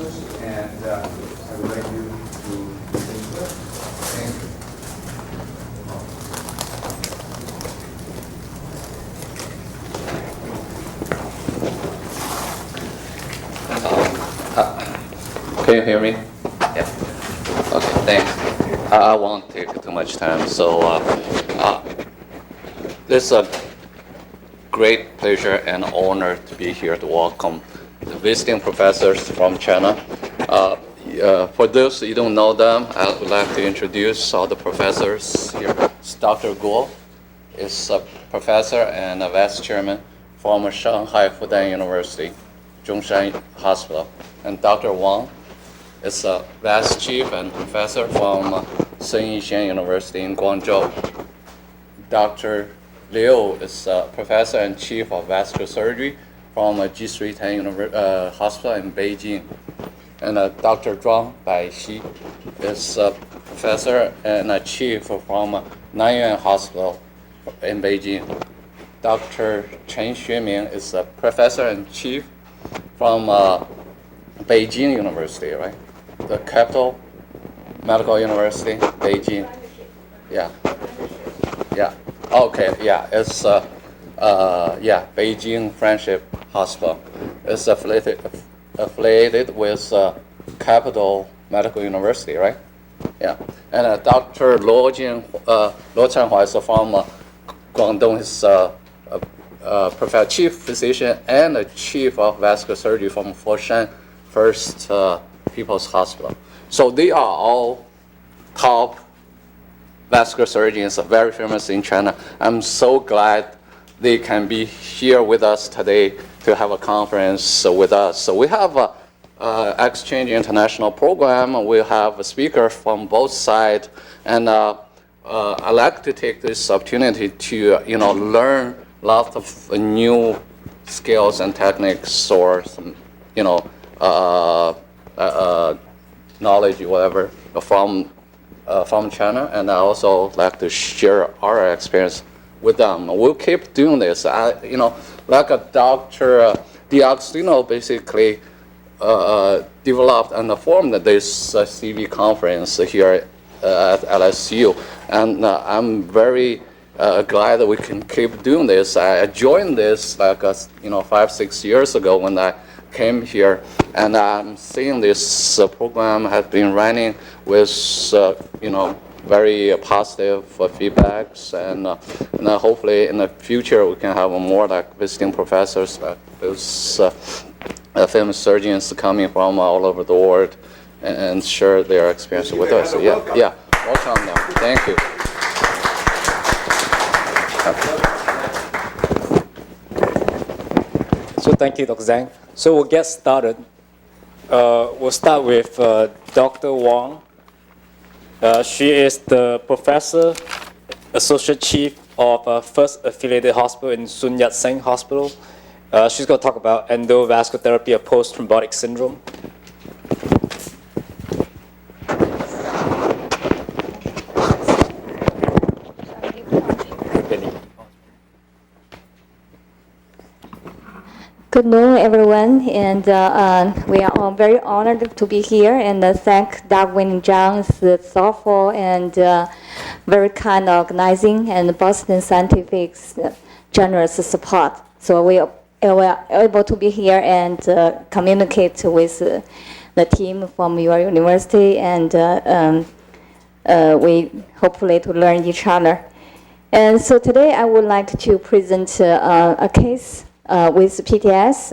questions, and I would like you to listen to it. Thank you. Can you hear me? Yeah. Okay, thanks. I won't take too much time. So it's a great pleasure and honor to be here to welcome the visiting professors from China. For those who don't know them, I would like to introduce all the professors here. It's Dr. Guo is a professor and a vice chairman from Shanghai Fudan University, Zhongshan Hospital. And Dr. Wang is a vice chief and professor from Yat-sen University in Guangzhou. Dr. Liu is a professor and chief of vascular surgery from Registry Tang Hospital in Beijing. And Dr. Zhang is a professor and a chief from Nanyuan Hospital in Beijing. Dr. Chen Xueming is a professor and chief from Beijing University, right? The capital medical university, Beijing. Yeah. Yeah. Okay. Yeah. It's Beijing Friendship Hospital. It's affiliated with Capital Medical University, right? Yeah. And Dr. Luo Chanhua is from Guangdong. He's chief physician and a chief of vascular surgery from Foshan First People's Hospital. So they are all top vascular surgeons, very famous in China. I'm so glad they can be here with us today to have a conference with us. So we have a exchange international program. We have a speaker from both sides, and I'd like to take this opportunity to learn lots of new skills and techniques, or some knowledge, whatever, from China, and I also like to share our experience with them. We'll keep doing this. Like a Dr. Daqiao basically developed and formed this CV conference here at LSU, and I'm very glad that we can keep doing this. I joined this 5-6 years ago when I came here, and I'm seeing this program has been running with very positive feedbacks, and hopefully in the future we can have more visiting professors, like those famous surgeons coming from all over the world and share their experience with us. So, yeah, welcome them. Thank you. So thank you, Dr. Zhang. So we'll get started. We'll start with Dr. Wang. She is the professor, associate chief of First Affiliated Hospital in Sun Yat-sen Hospital. She's going to talk about endovascular therapy of post-thrombotic syndrome. Good noon, everyone, and we are all very honored to be here, and thank Dr. Zhang's thoughtful and very kind organizing and Boston Scientific's generous support. So we are able to be here and communicate with the team from your university, and we hopefully to learn each other. And so today I would like to present a case with PTS,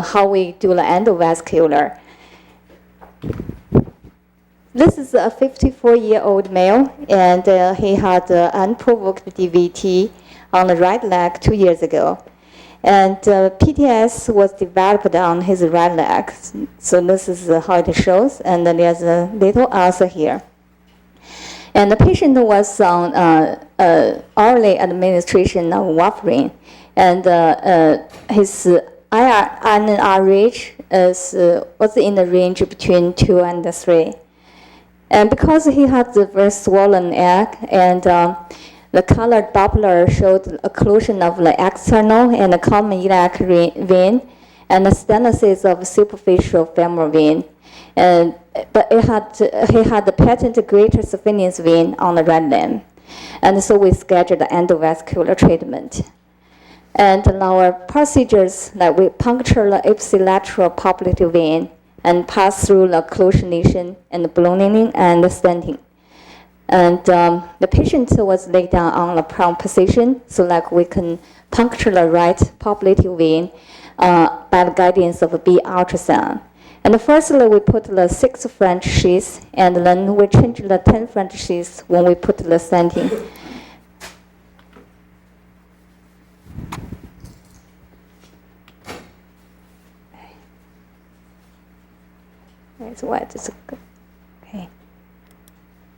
how we do the endovascular. This is a 54-year-old male, and he had unprovoked DVT on the right leg 2 years ago. And PTS was developed on his right leg. So this is how it shows, and then there's a little ulcer here. And the patient was on orally administration of warfarin. And his INR range was in the range between 2 and 3. And because he had the very swollen egg, and the colored Doppler showed occlusion of the external and the common iliac vein, and the stenosis of superficial femoral vein. But he had the patent greater saphenous vein on the right limb. And so we scheduled the endovascular treatment. And in our procedures, like we puncture the ipsilateral popliteal vein and pass through the occlusion lesion and ballooning and stenting. And the patient was laid down on the prone position, so like we can puncture the right popliteal vein by the guidance of a B ultrasound. And firstly, we put the 6 French sheaths, and then we change the 10 French sheaths when we put the stenting. It's wet. It's okay.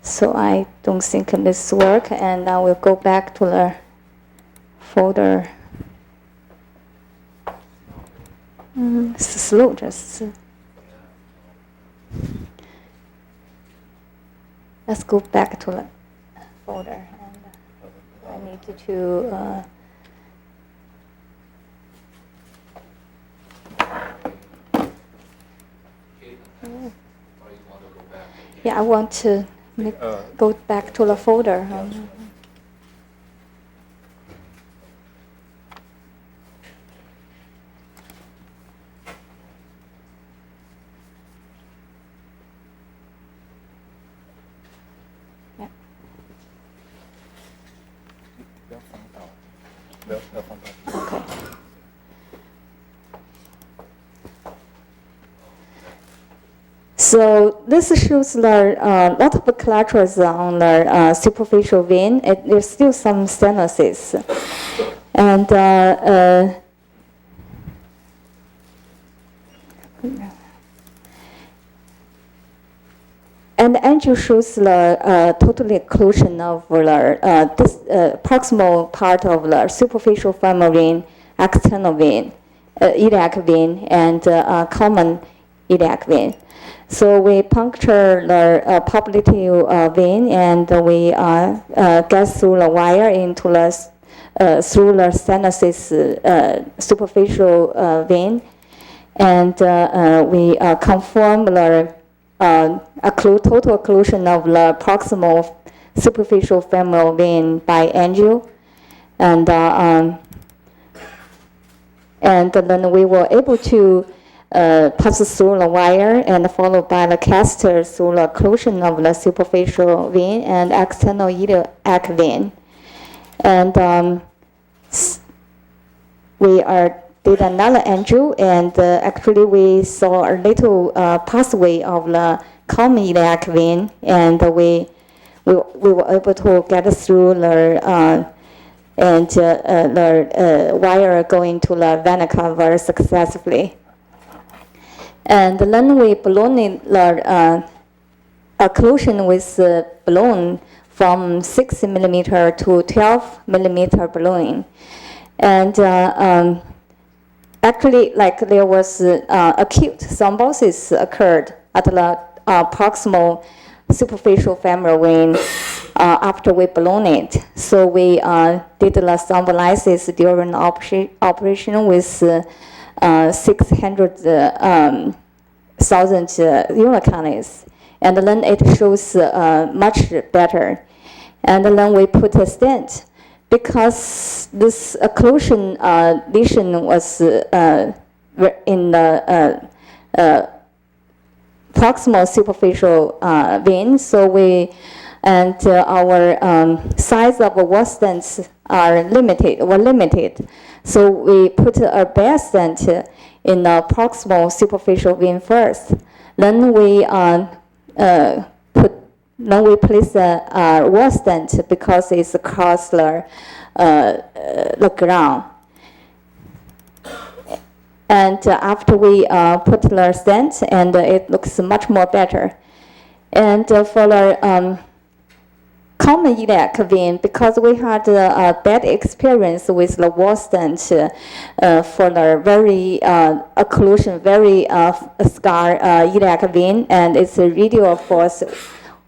So I don't think this work, and I will go back to the folder. It's slow, just. Let's go back to the folder, and I need to. Yeah, I want to go back to the folder. Okay. So this shows the lot of collaterals on the superficial vein. There's still some stenosis, and the angio shows the total occlusion of the this proximal part of the superficial femoral vein, external vein, iliac vein, and common iliac vein. So we puncture the popliteal vein, and we get through the wire into the through the stenosis superficial vein, and we confirm the total occlusion of the proximal superficial femoral vein by angio, and then we were able to pass through the wire and followed by the caster through the occlusion of the superficial vein and external iliac vein. And we did another angio, and actually we saw a little pathway of the common iliac vein, and we were able to get through the the wire going to the vena cava successfully. And then we ballooned the occlusion with balloon from 6 millimeter to 12 millimeter balloon. And actually, like there was acute thrombosis occurred at the proximal superficial femoral vein after we ballooned it. So we did the thrombolysis during the operation with 600,000 unicanaries, and then it shows much better. And then we put a stent because this occlusion lesion was in the proximal superficial vein. So our size of wall stents were limited. So we put a bare stent in the proximal superficial vein first. Then we place a wall stent because it's across the ground. And after we put the stent, and it looks much more better. And for the common iliac vein, because we had a bad experience with the wall stent for the very occlusion, very scar iliac vein, and its radial force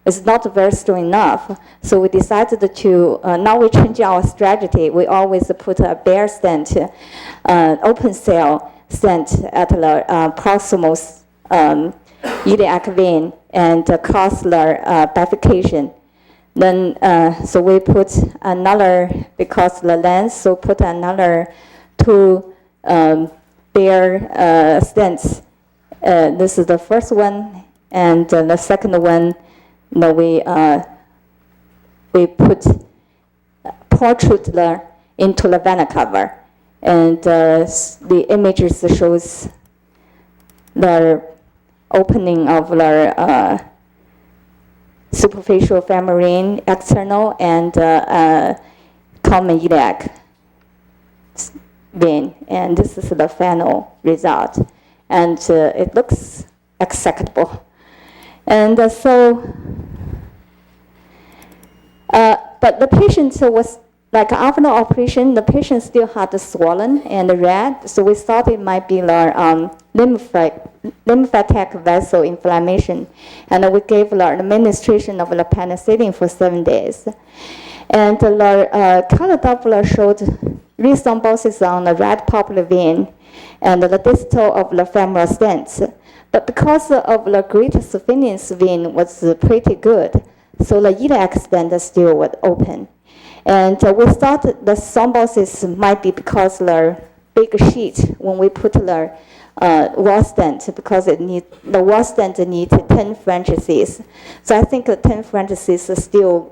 is not very strong enough. So we decided to, now we change our strategy. We always put a bare stent, open cell stent at the proximal iliac vein and cause the bifurcation. Then, so we put another, because the lens, so put another 2 bare stents. This is the first one, and the second one, we put protrude into the vena cava, and the images shows the opening of the superficial femoral external and common iliac vein, and this is the final result, and it looks acceptable. And but the patient was, like after the operation, the patient still had swollen and red, so we thought it might be the lymphatic vessel inflammation, and we gave the administration of the penicillin for 7 days. And the color Doppler showed rethrombosis on the right popular vein and the distal of the femoral stents. But because of the greater saphenous vein was pretty good, so the iliac stent still was open. And we thought the thrombosis might be because the big sheet when we put the wall stent, because the wall stent needs 10 Francis. So I think the 10 Francis still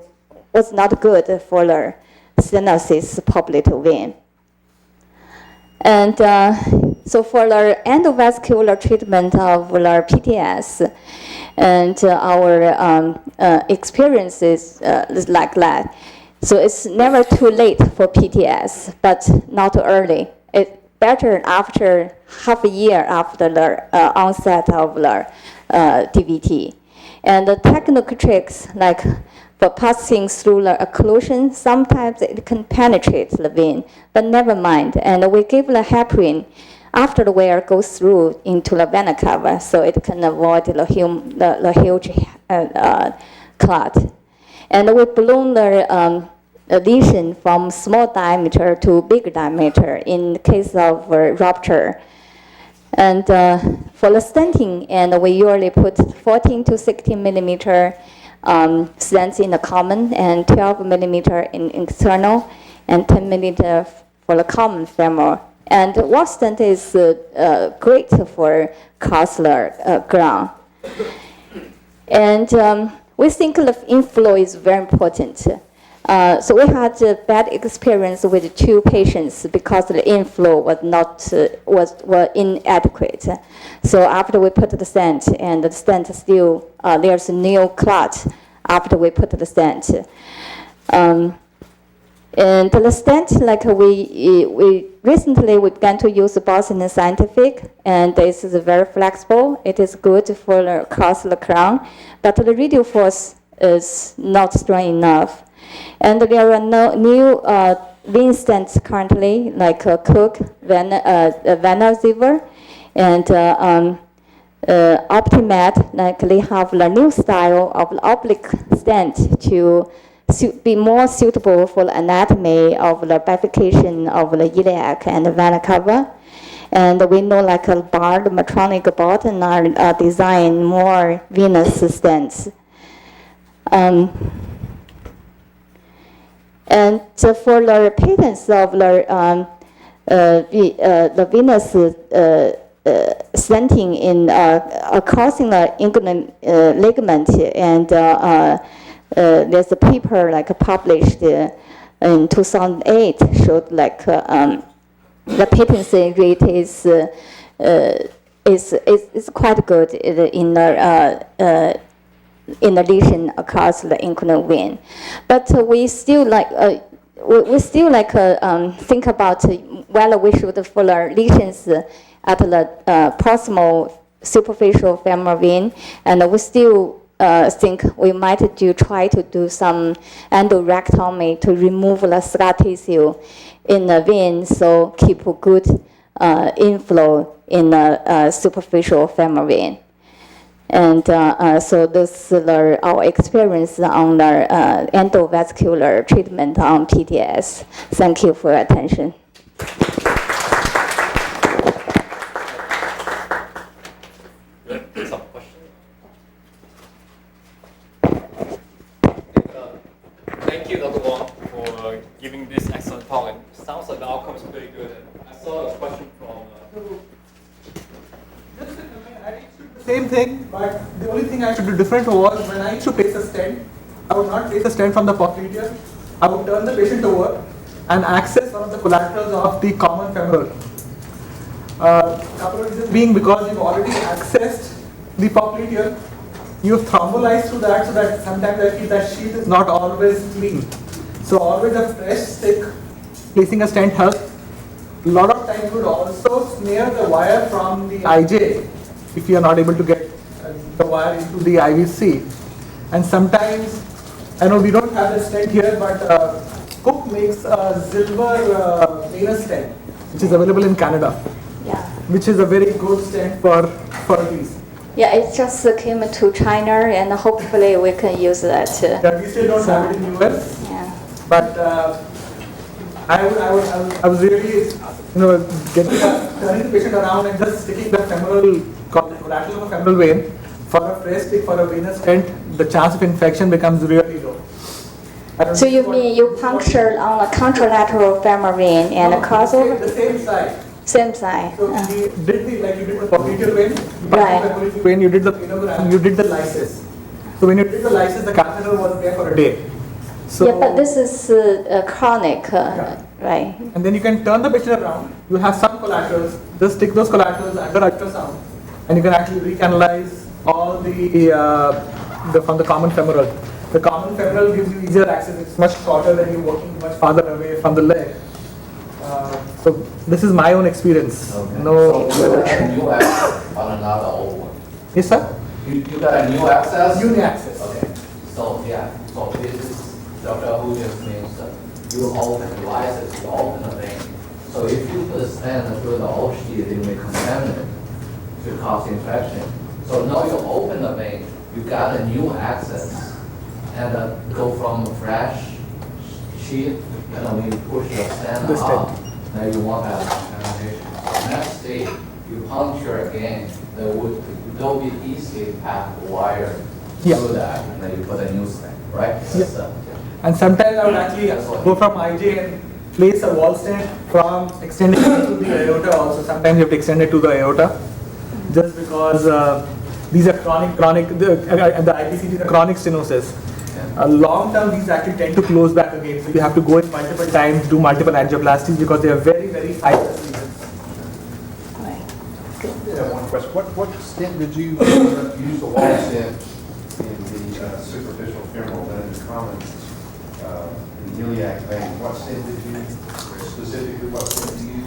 was not good for the stenosis popliteal vein. And so for the endovascular treatment of the PTS, and our experiences is like that. So it's never too late for PTS, but not too early. It's better after half a year after the onset of the DVT. And the technical tricks, like for passing through the occlusion, sometimes it can penetrate the vein, but never mind. And we give the heparin after the wear goes through into the vena cava, so it can avoid the huge clot. And we balloon the lesion from small diameter to big diameter in case of rupture. And for the stenting, and we usually put 14 to 16 millimeter stents in the common and 12 millimeter in external and 10 millimeter for the common femoral. And wall stent is great for cardiovascular ground. And we think the inflow is very important. So we had a bad experience with 2 patients because the inflow was not was inadequate. So after we put the stent, and the stent still there's a new clot after we put the stent. And the stent, like we recently we began to use Boston Scientific, and this is very flexible. It is good for across the crown, but the radial force is not strong enough. And there are no new vein stents currently, like Cook, Vanazivir, and Optimat. Like they have the new style of the oblique stent to be more suitable for the anatomy of the bifurcation of the iliac and the vena cava. And we know like a barred Medtronic button are designed more venous stents. And for the patents of the venous stenting in crossing the inguinal ligament, and there's a paper like published in 2008 showed like the patency rate is quite good in the lesion across the inguinal vein, but we still like think about whether we should for the lesions at the proximal superficial femoral vein, and we still think we might try to do some endorectomy to remove the scar tissue in the vein, so keep a good inflow in the superficial femoral vein. And so this is our experience on the endovascular treatment on PTS. Thank you for your attention. Some questions? same thing, but the only thing I should do different was when I used to place a stent, I would not place a stent from the popliteal. I would turn the patient over and access one of the collaterals of the common femoral. Couple of reasons being because you've already accessed the popliteal, you've thrombolized through that, so that sometimes I feel that sheath is not always clean. So always a fresh stick, placing a stent helps. A lot of times you would also snare the wire from the IJ if you are not able to get the wire into the IVC. And sometimes, I know we don't have the stent here, but Cook makes a silver venous stent, which is available in Canada. Yeah. Which is a very good stent for these. Yeah, it just came to China, and hopefully we can use that. Yeah, we still don't have it in US. Yeah. But I was really, turning the patient around and just sticking the femoral collateral of a femoral vein for a fresh stick for a venous stent. The chance of infection becomes really low. So you mean you punctured on a contralateral femoral vein and cross over? The same side. Same side. So we did the, like you did the popliteal vein, Right. When you did the and you did the lysis. So when you did the lysis, the catheter was there for a day. So, Yeah, but this is chronic, right? And then you can turn the patient around. You have some collaterals. Just stick those collaterals under ultrasound, and you can actually recanalize all the from the common femoral. The common femoral gives you easier access. It's much shorter than you working much farther away from the leg. So this is my own experience. Okay. No. So you got a new access on another old one. Yes, sir. You got a new access? Uni access. Okay. So yeah, so this is Dr. Hu just means that you open the lysis, you open the vein. So if you put a stent through the old sheath, it may contaminate to cause infection. So now you open the vein, you got a new access, and go from a fresh sheath, and when you push the stent up, now you won't have contamination. So next day, you puncture again, there'll be easily pass wire through that, and then you put a new stent, right? Yeah. And sometimes I would actually go from IJ and place a wall stent from extending it to the aorta also. Sometimes you have to extend it to the aorta, just because these are chronic, the IPCT, the chronic stenosis. Long term, these actually tend to close back again. So you have to go in multiple times, do multiple angioplasties because they are very, very fibrous lesions. Yeah, one question. What stent did you use the wall stent in the superficial femoral, then in the common iliac vein? What stent did you specifically? What stent did you use?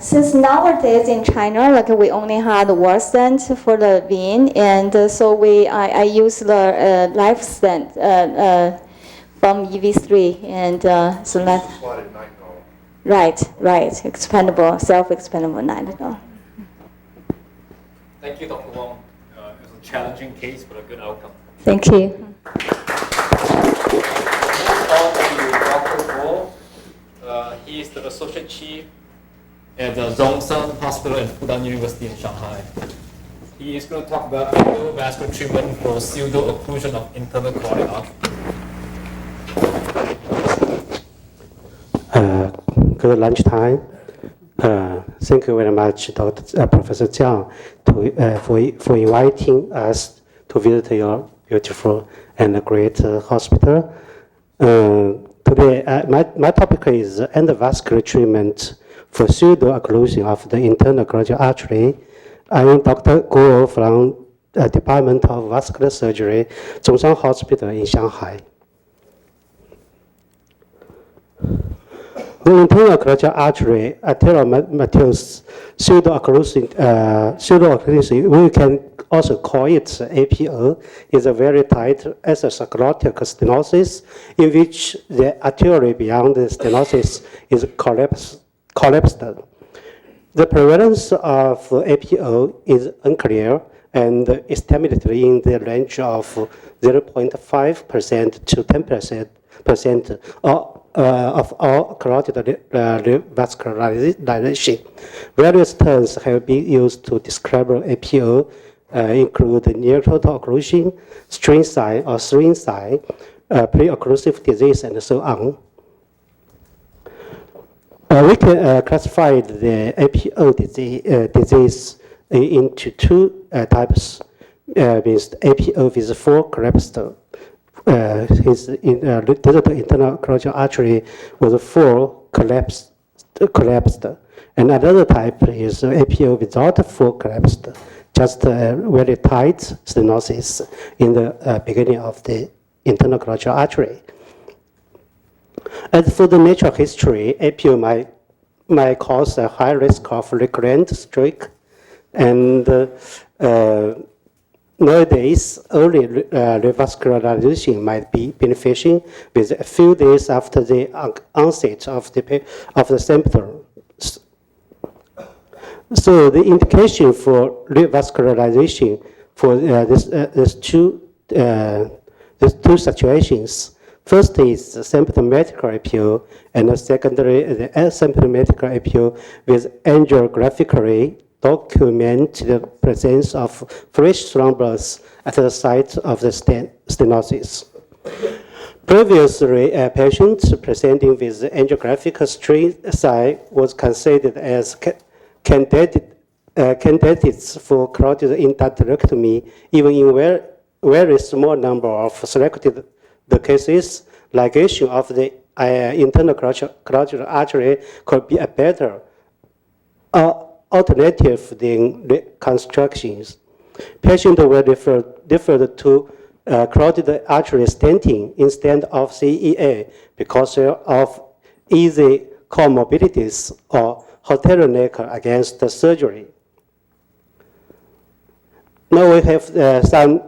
Since nowadays in China, like we only had wall stent for the vein, and so I use the life stent from EV3, and so that. Slotted nitinol. Right, expandable, self-expandable nitinol. Thank you, Dr. Wang. It was a challenging case, but a good outcome. Thank you. Dr. Guo. He is the associate chief at the Zhongshan Hospital and Fudan University in Shanghai. He is going to talk about endovascular treatment for pseudo-occlusion of internal carotid artery. Good lunchtime. Thank you very much, Professor Zhang, for inviting us to visit your beautiful and great hospital. Today, my topic is endovascular treatment for pseudo-occlusion of the internal carotid artery. I'm Dr. Guo from the Department of Vascular Surgery, Zhongshan Hospital in Shanghai. The internal carotid artery arteriomatous pseudo-occlusion, we can also call it APO, is a very tight atherosclerotic stenosis in which the artery beyond the stenosis is collapsed. The prevalence of APO is unclear and estimated in the range of 0.5% to 10% of all carotid vascularization. Various terms have been used to describe APO, include near total occlusion, strain sign or swing sign, pre-occlusive disease, and so on. We can classify the APO disease into two types. Means APO with 4 collapsed. His digital internal carotid artery was 4 collapsed. And another type is APO without 4 collapsed, just very tight stenosis in the beginning of the internal carotid artery. As for the natural history, APO might cause a high risk of recurrent stroke, and nowadays, early revascularization might be beneficial with a few days after the onset of the symptoms. So the indication for revascularization for these two situations. First is symptomatic APO, and the secondary the asymptomatic APO with angiographically document the presence of fresh thrombus at the site of the stenosis. Previously, patients presenting with angiographic strain was considered as candidates for carotid endarterectomy, even in very small number of selected cases. Ligation of the internal carotid artery could be a better alternative than reconstructions. Patients were referred to carotid artery stenting instead of CEA because of easy comorbidities or bottleneck against the surgery. Now we have some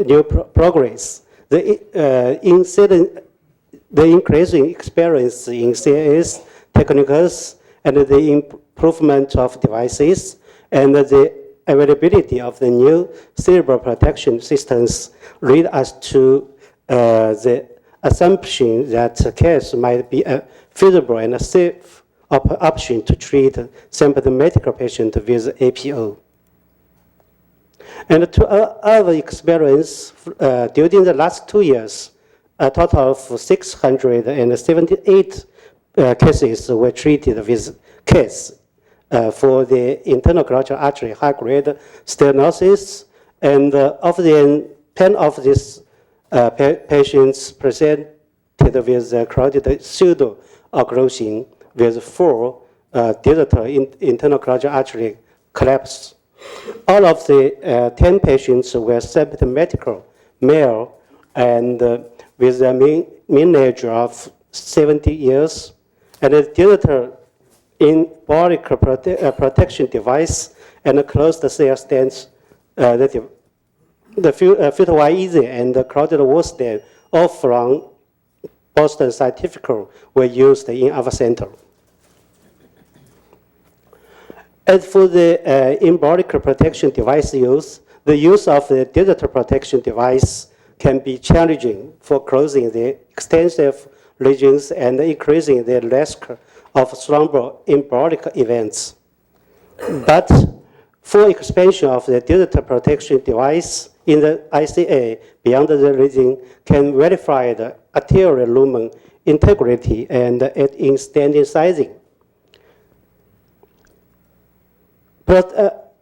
new progress. The increasing experience in CAS techniques and the improvement of devices and the availability of the new cerebral protection systems lead us to the assumption that CAS might be a feasible and a safe option to treat symptomatic patients with APO. And to our experience, during the last 2 years, a total of 678 cases were treated with CAS for the internal carotid artery high-grade stenosis, and of them, 10 of these patients presented with carotid pseudo-occlusion with 4 digital internal carotid artery collapse. All of the 10 patients were symptomatic male and with a mean age of 70 years, and a digital embolic protection device and a closed cell stents, the FICS easy and the carotid wall stent, all from Boston Scientific, were used in our center. As for the embolic protection device use, the use of the digital protection device can be challenging for closing the extensive regions and increasing the risk of thromboembolic events. But for expansion of the digital protection device in the ICA beyond the region can verify the arterial lumen integrity and in standing sizing.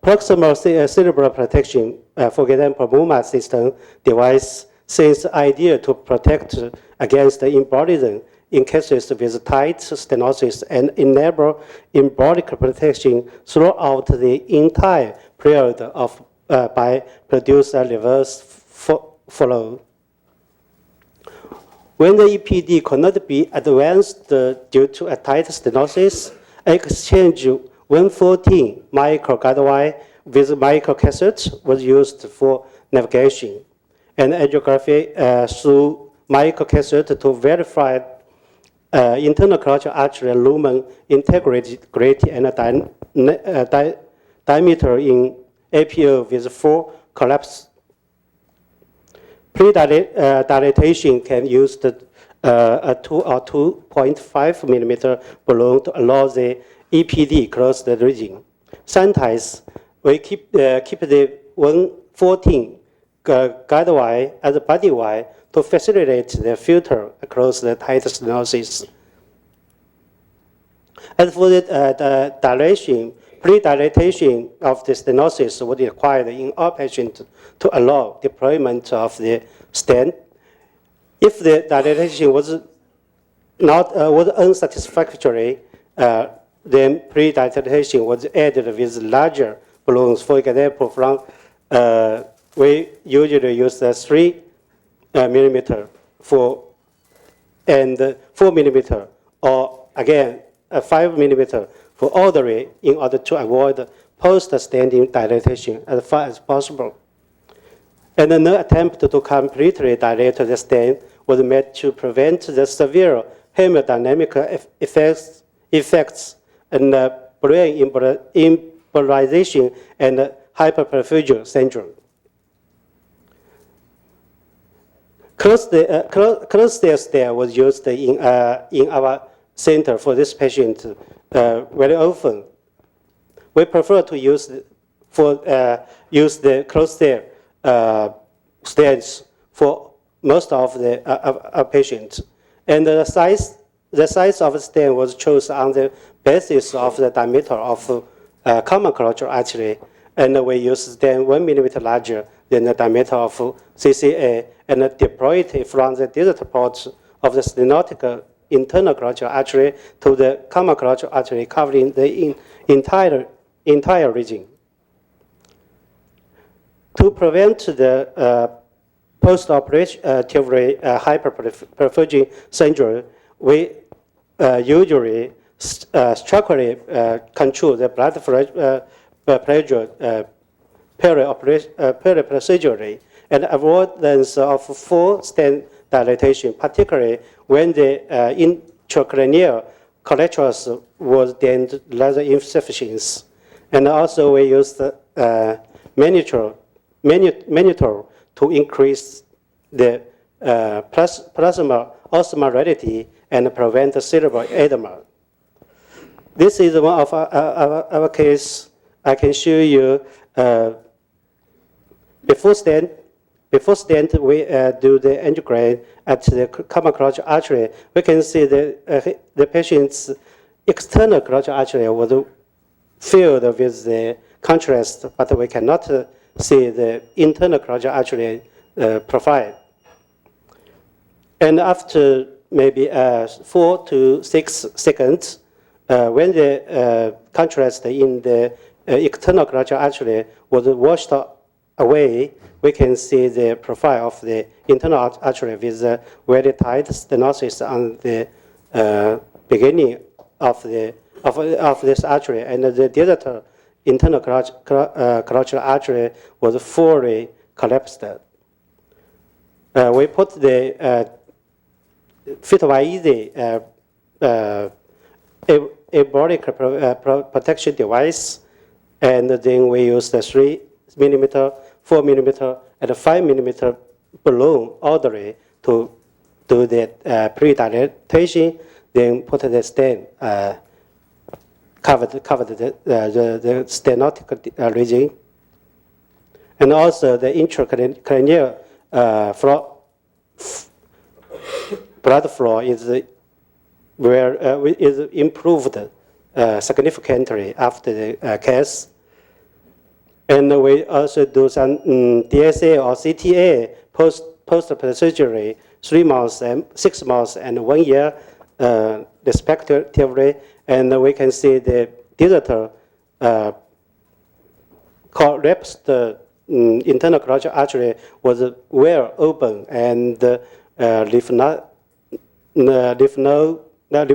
Proximal cerebral protection, for example, MUMA system device, seems ideal to protect against the embolism in cases with tight stenosis and enable embolic protection throughout the entire period of by produce a reverse flow. When the EPD cannot be advanced due to a tight stenosis, exchange 114 micro guidewire with microcassette was used for navigation, and angiography through microcassette to verify internal carotid artery lumen integrity and diameter in APO with 4 collapse. Pre-dilatation can use a 2 or 2.5 millimeter balloon to allow the EPD close the region. Sometimes we keep the 114 guide wire as a body wire to facilitate the filter across the tight stenosis. As for the dilation, pre-dilatation of the stenosis would be required in all patients to allow deployment of the stent. If the dilatation was unsatisfactory, then pre-dilatation was added with larger balloons. For example, we usually use 3 millimeter and 4 millimeter, or again 5 millimeter for artery in order to avoid post-standing dilatation as far as possible. And no attempt to completely dilate the stent was made to prevent the severe hemodynamic effects and brain embolization and hyperperfusion syndrome. Closed stent was used in our center for this patient very often. We prefer to use the closed stents for most of the patients, and the size of the stent was chosen on the basis of the diameter of common carotid artery, and we use stent 1 millimeter larger than the diameter of CCA, and deployed it from the distal port of the stenotic internal carotid artery to the common carotid artery, covering the entire region. To prevent the post-operative hyperperfusion syndrome, we usually structurally control the blood pressure peri-procedurally, and avoidance of full stent dilatation, particularly when the intracranial collaterals was deemed rather insufficient. And also we used monitor to increase the plasma osmolarity and prevent cerebral edema. This is one of our case. I can show you before stent, we do the angiogram at the common carotid artery. We can see the patient's external carotid artery was filled with the contrast, but we cannot see the internal carotid artery profile. And after maybe 4 to 6 seconds, when the contrast in the external carotid artery was washed away, we can see the profile of the internal artery with a very tight stenosis on the beginning of this artery, and the distal internal carotid artery was fully collapsed. We put the fit-easy aortic protection device, and then we use the 3 millimeter, 4 millimeter, and 5 millimeter balloon artery to do the pre-dilatation, then put the stent, covered the stenotic region. And also the intracranial blood flow is improved significantly after the case. And we also do some DSA or CTA post-procedurally 3 months and 6 months and 1 year respectively, and we can see the distal collapsed internal carotid artery was well open and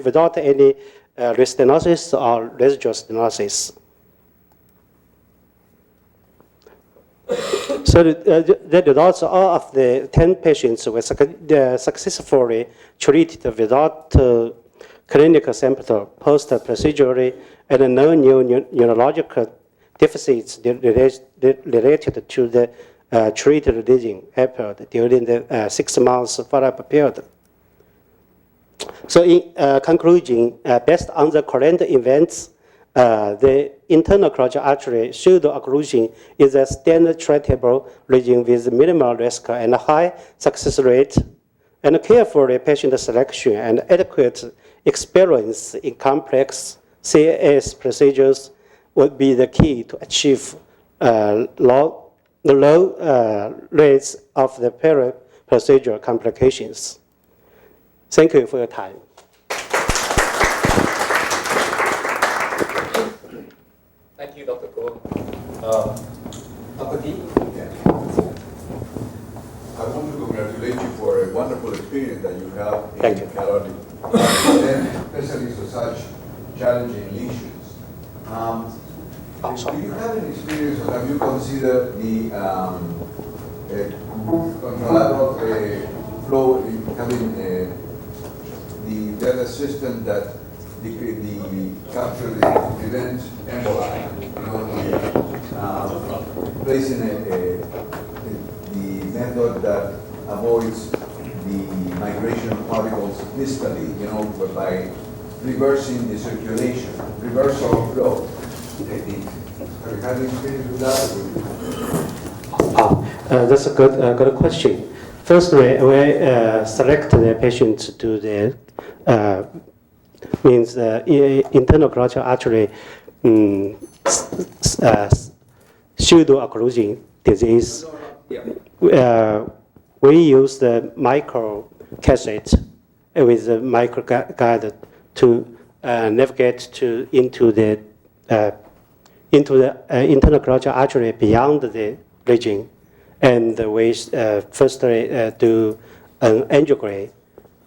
without any restenosis or residual stenosis. So the results of the 10 patients were successfully treated without clinical symptoms post-procedurally, and no new neurological deficits related to the treated lesion appeared during the 6 months follow-up period. So in conclusion, based on the current events, the internal carotid artery pseudo-occlusion is a stent-treatable region with minimal risk and high success rate. And careful patient selection and adequate experience in complex CAS procedures would be the key to achieve low rates of the procedure complications. Thank you for your time. Thank you, Dr. Ko. Dr. Di? I want to congratulate you for a wonderful experience that you have Thank in you. Carotid, especially for such challenging lesions. Do you have any experience or have you considered the contralateral flow in having the data system that the capture the prevent emboli, placing the method that avoids the migration of particles distally, by reversing the circulation, reversal of flow technique. Have you had any experience with that? That's a good question. Firstly, we select the patient to do the internal carotid artery pseudo-occlusion disease. We use the micro cassette with the micro guide to navigate into the internal carotid artery beyond the region, and we firstly do an angiogram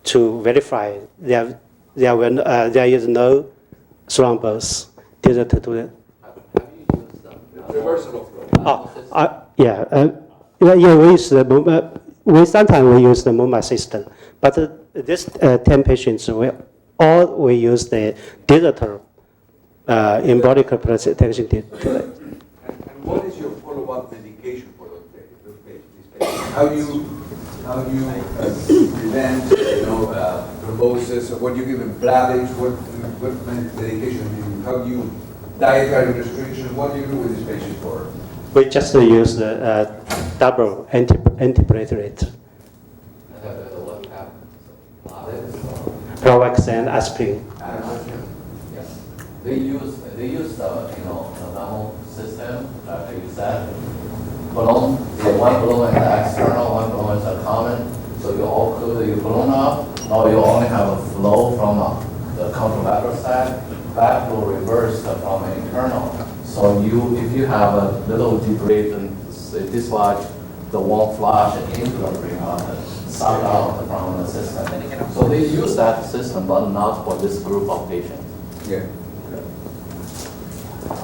to verify there is no thrombus due to the. Reversal of flow. We use the sometimes we use the MOMA system, but this 10 patients we use the digital embolic protection. And what is your follow-up medication for those patients? How do you prevent thrombosis? What do you give them? Bladage? What medication do you? How do you dietary restriction? What do you do with these patients for? We just use the double antiplatelet. Provax and aspirin. Yes. They use the normal system like you said. Balloon, one balloon is the external, one balloon is the common. So you occlude your balloon up. Now you only have a flow from the contralateral side back to reverse from internal. So if you have a little debris and dislodge the won't flush into the brain, suck out from the system. So they use that system, but not for this group of patients. Yeah.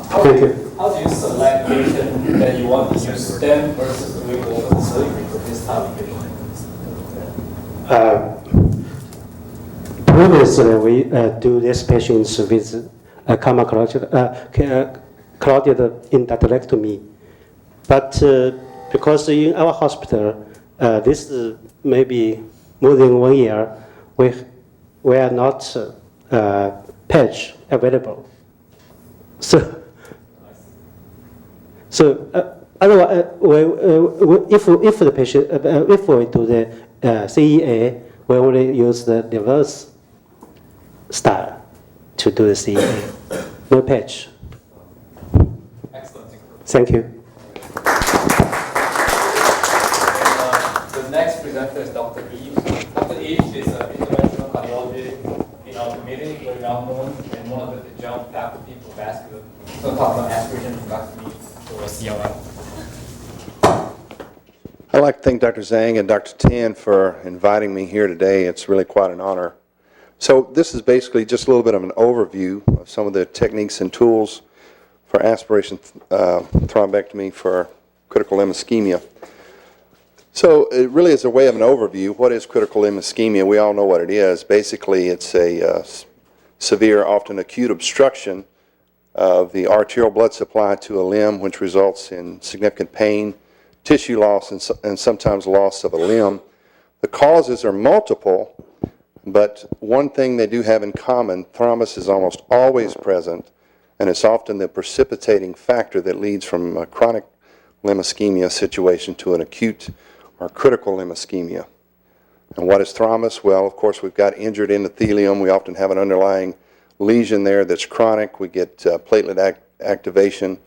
Thank you. How do you select patient that you want to use stent versus Weiguo surgery for this type of patient? Previously, we do these patients with common carotid endarterectomy, but because in our hospital, this is maybe more than 1 year, we are not patch available. So otherwise, if the patient if we do the CEA, we only use the reverse style to do the CEA, no patch. Excellent. Thank you. The next presenter is Dr. Eaves. Dr. Eaves is an interventional cardiologist in our community, very well known, and one of the adjunct faculty for vascular. So talk about aspiration thrombectomy for CLM. I'd like to thank Dr. Zhang and Dr. Tan for inviting me here today. It's really quite an honor. So this is basically just a little bit of an overview of some of the techniques and tools for aspiration thrombectomy for critical limb ischemia. So it really is a way of an overview. What is critical limb ischemia? We all know what it is. Basically, it's a severe, often acute obstruction of the arterial blood supply to a limb, which results in significant pain, tissue loss, and sometimes loss of a limb. The causes are multiple, but one thing they do have in common, thrombus is almost always present, and it's often the precipitating factor that leads from a chronic limb ischemia situation to an acute or critical limb ischemia. And what is thrombus? Well, of course, we've got injured endothelium. We often have an underlying lesion there that's chronic. We get platelet activation,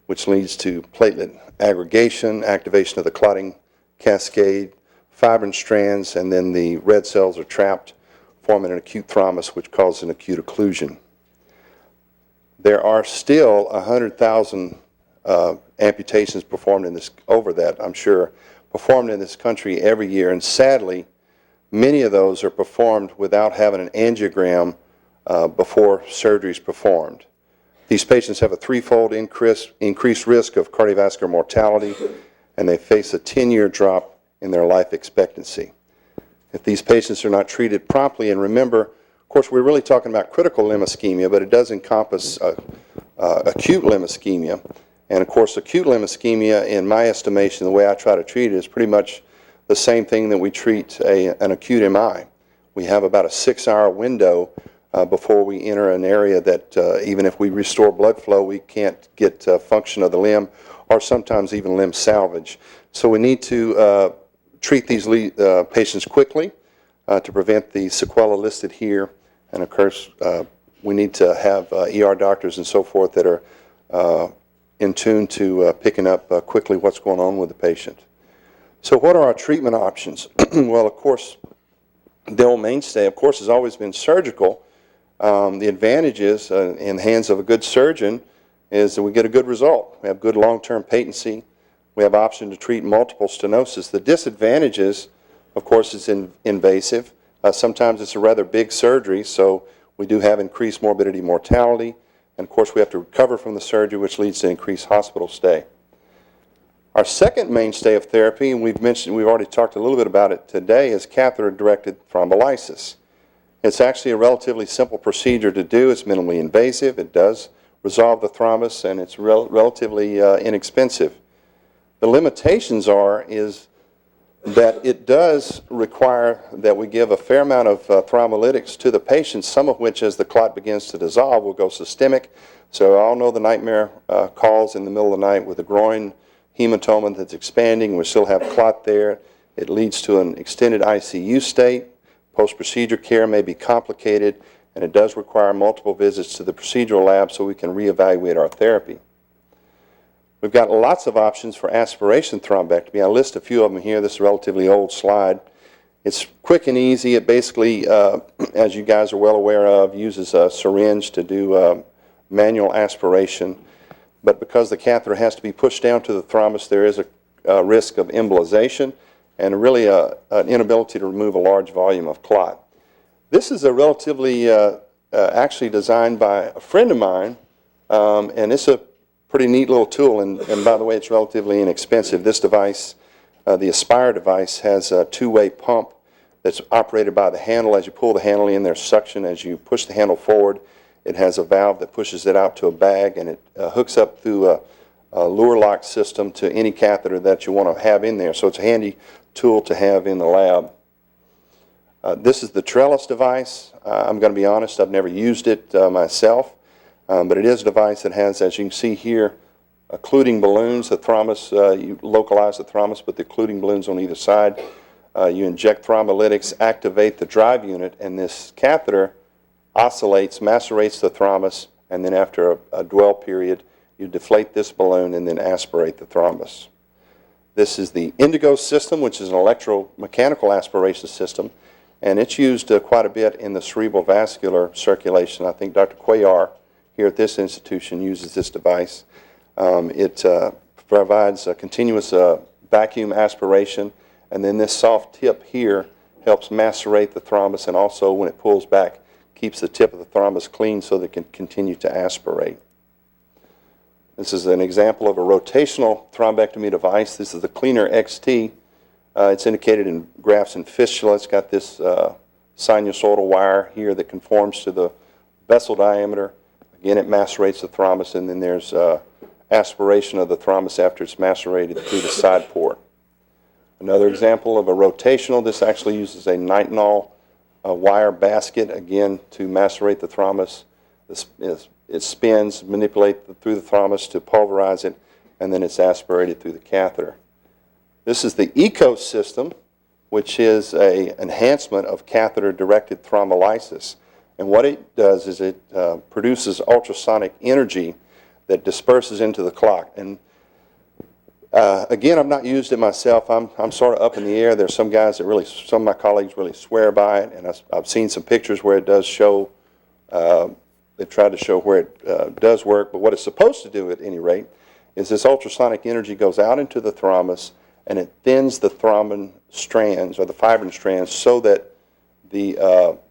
which leads to platelet aggregation, activation of the clotting cascade, fibrin strands, and then the red cells are trapped, forming an acute thrombus, which causes an acute occlusion. There are still 100,000 amputations performed in this, over that, I'm sure, performed in this country every year, and sadly, many of those are performed without having an angiogram before surgery is performed. These patients have a threefold increased risk of cardiovascular mortality, and they face a 10-year drop in their life expectancy. If these patients are not treated promptly, and remember, of course, we're really talking about critical limb ischemia, but it does encompass acute limb ischemia. And of course, acute limb ischemia, in my estimation, the way I try to treat it is pretty much the same thing that we treat an acute MI. We have about a 6-hour window before we enter an area that even if we restore blood flow, we can't get function of the limb, or sometimes even limb salvage. So we need to treat these patients quickly to prevent the sequela listed here. And of course, we need to have ER doctors and so forth that are in tune to picking up quickly what's going on with the patient. So what are our treatment options? Well, of course, the old mainstay, of course, has always been surgical. The advantage is, in the hands of a good surgeon, is that we get a good result. We have good long-term patency. We have option to treat multiple stenosis. The disadvantages, of course, is invasive. Sometimes it's a rather big surgery, so we do have increased morbidity, mortality, and of course we have to recover from the surgery, which leads to increased hospital stay. Our second mainstay of therapy, and we've already talked a little bit about it today, is catheter-directed thrombolysis. It's actually a relatively simple procedure to do. It's minimally invasive. It does resolve the thrombus, and it's relatively inexpensive. The limitations is that it does require that we give a fair amount of thrombolytics to the patient, some of which, as the clot begins to dissolve, will go systemic. So I all know the nightmare calls in the middle of the night with a groin hematoma that's expanding. We still have clot there. It leads to an extended ICU state. Post-procedure care may be complicated, and it does require multiple visits to the procedural lab so we can reevaluate our therapy. We've got lots of options for aspiration thrombectomy. I list a few of them here. This is a relatively old slide. It's quick and easy. It basically, as you guys are well aware of, uses a syringe to do manual aspiration. But because the catheter has to be pushed down to the thrombus, there is a risk of embolization and really an inability to remove a large volume of clot. This is a relatively, actually designed by a friend of mine, and it's a pretty neat little tool, and by the way, it's relatively inexpensive. This device, the Aspire device, has a two-way pump that's operated by the handle. As you pull the handle in, there's suction. As you push the handle forward, it has a valve that pushes it out to a bag, and it hooks up through a lure lock system to any catheter that you want to have in there. So it's a handy tool to have in the lab. This is the Trellis device. I'm going to be honest, I've never used it myself. But it is a device that has, as you can see here, occluding balloons. The thrombus, you localize the thrombus, but the occluding balloons on either side. You inject thrombolytics, activate the drive unit, and this catheter oscillates, macerates the thrombus, and then after a dwell period, you deflate this balloon and then aspirate the thrombus. This is the Indigo system, which is an electromechanical aspiration system, and it's used quite a bit in the cerebral vascular circulation. I think Dr. Cuellar here at this institution uses this device. It provides a continuous vacuum aspiration, and then this soft tip here helps macerate the thrombus, and also when it pulls back, keeps the tip of the thrombus clean so that it can continue to aspirate. This is an example of a rotational thrombectomy device. This is the Cleaner XT. It's indicated in grafts and fistula. It's got this sinusoidal wire here that conforms to the vessel diameter. Again, it macerates the thrombus, and then there's aspiration of the thrombus after it's macerated through the side port. Another example of a rotational, this actually uses a nitinol wire basket, again, to macerate the thrombus. It spins, manipulates through the thrombus to pulverize it, and then it's aspirated through the catheter. This is the ECO system, which is an enhancement of catheter-directed thrombolysis. And what it does is it produces ultrasonic energy that disperses into the clot. And again, I've not used it myself. I'm sort of up in the air. There's some guys that really, some of my colleagues really swear by it, and I've seen some pictures where it does show, they've tried to show where it does work, but what it's supposed to do at any rate is this ultrasonic energy goes out into the thrombus and it thins the thrombin strands or the fibrin strands so that the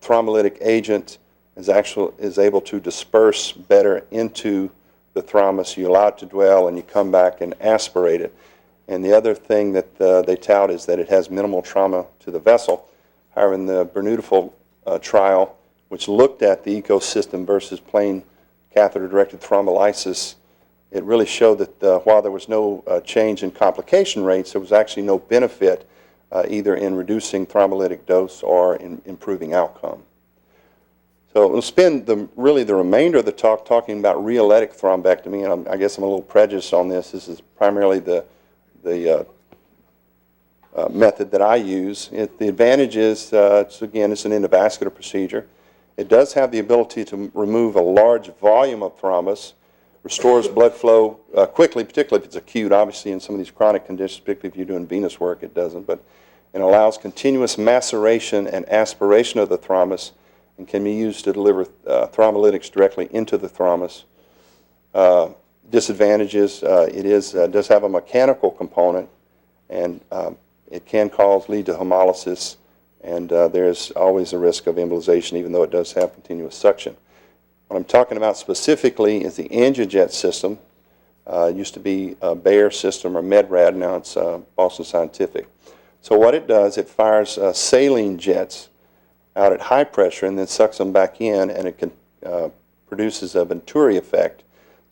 thrombolytic agent is able to disperse better into the thrombus. You allow it to dwell and you come back and aspirate it. And the other thing that they tout is that it has minimal trauma to the vessel. However, in the Bernudifol trial, which looked at the ecosystem versus plain catheter-directed thrombolysis, it really showed that while there was no change in complication rates, there was actually no benefit either in reducing thrombolytic dose or in improving outcome. So we'll spend really the remainder of the talk talking about rheolytic thrombectomy, and I guess I'm a little prejudiced on this. This is primarily the method that I use. The advantage is, it's an endovascular procedure. It does have the ability to remove a large volume of thrombus, restores blood flow quickly, particularly if it's acute. Obviously, in some of these chronic conditions, particularly if you're doing venous work, it doesn't. But it allows continuous maceration and aspiration of the thrombus and can be used to deliver thrombolytics directly into the thrombus. Disadvantages, it does have a mechanical component, and it can lead to hemolysis, and there's always a risk of embolization, even though it does have continuous suction. What I'm talking about specifically is the angiojet system. It used to be a Bayer system or MedRad, now it's Boston Scientific. So what it does, it fires saline jets out at high pressure and then sucks them back in, and it produces a Venturi effect.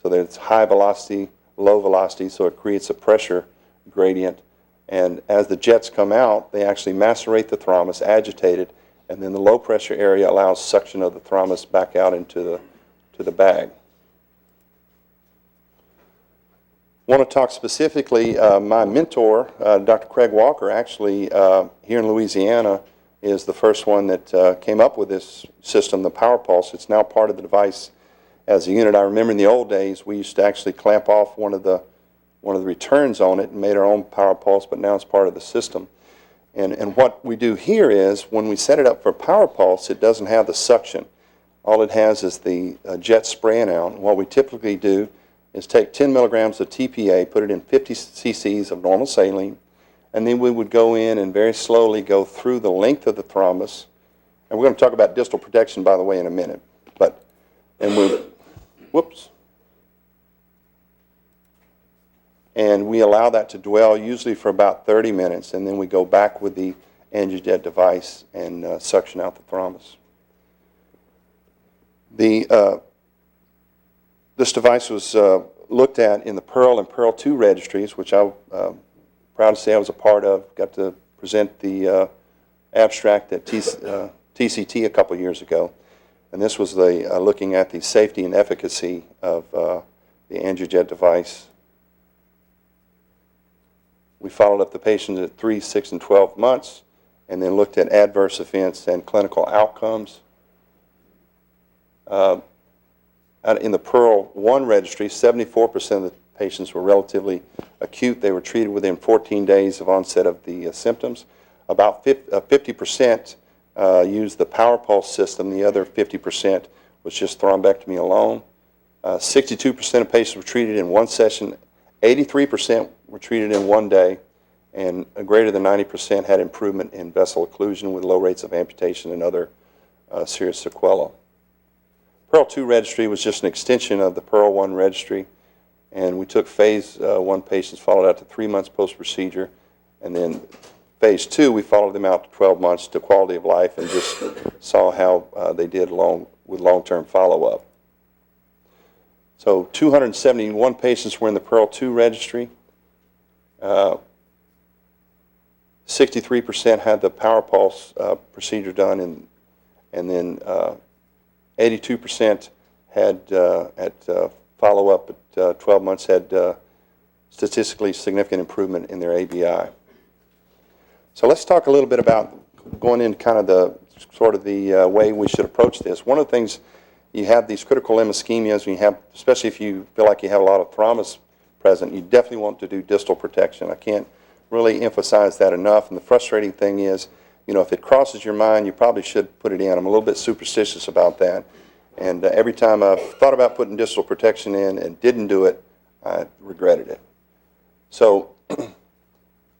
So that it's high velocity, low velocity, so it creates a pressure gradient. And as the jets come out, they actually macerate the thrombus, agitate it, and then the low pressure area allows suction of the thrombus back out into the bag. I want to talk specifically, my mentor, Dr. Craig Walker, actually here in Louisiana, is the first one that came up with this system, the Power Pulse. It's now part of the device as a unit. I remember in the old days we used to actually clamp off one of the returns on it and made our own Power Pulse, but now it's part of the system. And what we do here is when we set it up for Power Pulse, it doesn't have the suction. All it has is the jet spraying out. And what we typically do is take 10 milligrams of TPA, put it in 50 cc's of normal saline, and then we would go in and very slowly go through the length of the thrombus. And we're going to talk about distal protection, by the way, in a minute. And we allow that to dwell usually for about 30 minutes, and then we go back with the angiojet device and suction out the thrombus. This device was looked at in the Pearl and Pearl 2 registries, which I'm proud to say I was a part of. Got to present the abstract at TCT a couple years ago. And this was looking at the safety and efficacy of the angiojet device. We followed up the patients at 3, 6, and 12 months, and then looked at adverse events and clinical outcomes. In the Pearl 1 registry, 74% of the patients were relatively acute. They were treated within 14 days of onset of the symptoms. About 50% used the Power Pulse system. The other 50% was just thrombectomy alone. 62% of patients were treated in one session. 83% were treated in one day, and greater than 90% had improvement in vessel occlusion with low rates of amputation and other serious sequelae. Pearl 2 registry was just an extension of the Pearl 1 registry, and we took phase 1 patients, followed out to 3 months post-procedure, and then phase 2 we followed them out to 12 months to quality of life and just saw how they did with long-term follow-up. So 271 patients were in the Pearl 2 registry. 63% had the Power Pulse procedure done, and then 82% had at follow-up at 12 months had statistically significant improvement in their ABI. So let's talk a little bit about going in kind of the sort of the way we should approach this. One of the things, you have these critical limb ischemias, and you have, especially if you feel like you have a lot of thrombus present, you definitely want to do distal protection. I can't really emphasize that enough. And the frustrating thing is, you know, if it crosses your mind, you probably should put it in. I'm a little bit superstitious about that. And every time I've thought about putting distal protection in and didn't do it, I regretted it. So,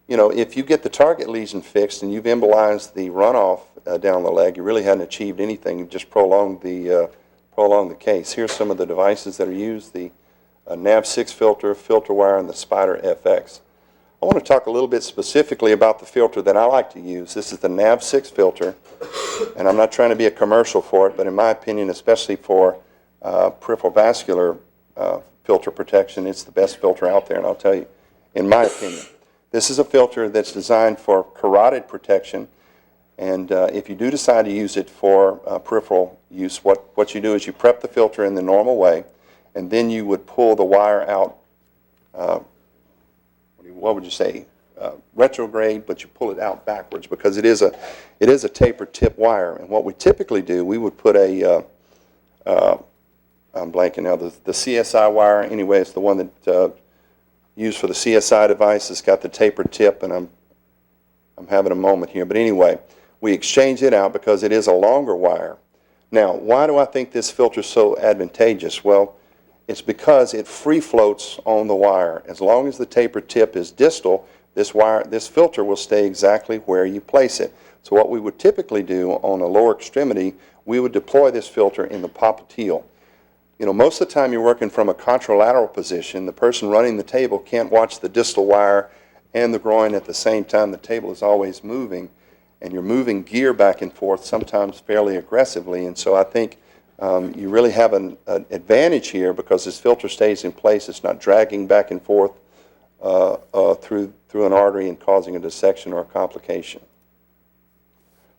you know, if you get the target lesion fixed and you've embolized the runoff down the leg, you really hadn't achieved anything. You've just prolonged the case. Here's some of the devices that are used: the NAV6 filter, filter wire, and the Spider FX. I want to talk a little bit specifically about the filter that I like to use. This is the NAV6 filter, and I'm not trying to be a commercial for it, but in my opinion, especially for peripheral vascular filter protection, it's the best filter out there, and I'll tell you, in my opinion. This is a filter that's designed for carotid protection, and if you do decide to use it for peripheral use, what you do is you prep the filter in the normal way, and then you would pull the wire out, what would you say, retrograde, but you pull it out backwards because it is a tapered tip wire. And what we typically do, we would put a, I'm blanking now, the CSI wire, anyway, it's the one that used for the CSI device. It's got the tapered tip, and I'm having a moment here. But anyway, we exchange it out because it is a longer wire. Now, why do I think this filter is so advantageous? Well, it's because it free floats on the wire. As long as the tapered tip is distal, this filter will stay exactly where you place it. So what we would typically do on a lower extremity, we would deploy this filter in the popliteal. You know, most of the time you're working from a contralateral position. The person running the table can't watch the distal wire and the groin at the same time. The table is always moving, and you're moving gear back and forth, sometimes fairly aggressively. And so I think you really have an advantage here because this filter stays in place. It's not dragging back and forth through an artery and causing a dissection or a complication.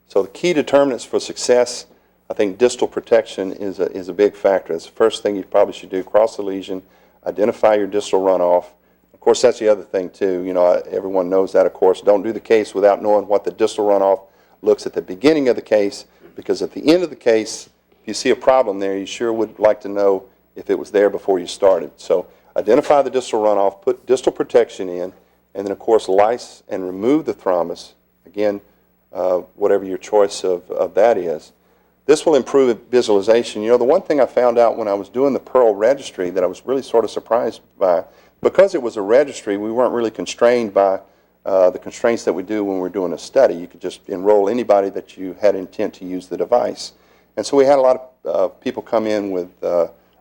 So the key determinants for success, I think distal protection is a big factor. It's the first thing you probably should do: cross the lesion, identify your distal runoff. Of course, that's the other thing too. You know, everyone knows that, of course. Don't do the case without knowing what the distal runoff looks at the beginning of the case, because at the end of the case, if you see a problem there, you sure would like to know if it was there before you started. So identify the distal runoff, put distal protection in, and then, of course, lyse and remove the thrombus. Again, whatever your choice of that is. This will improve visualization. You know, the one thing I found out when I was doing the Pearl registry that I was really sort of surprised by, because it was a registry, we weren't really constrained by the constraints that we do when we're doing a study. You could just enroll anybody that you had intent to use the device. And so we had a lot of people come in with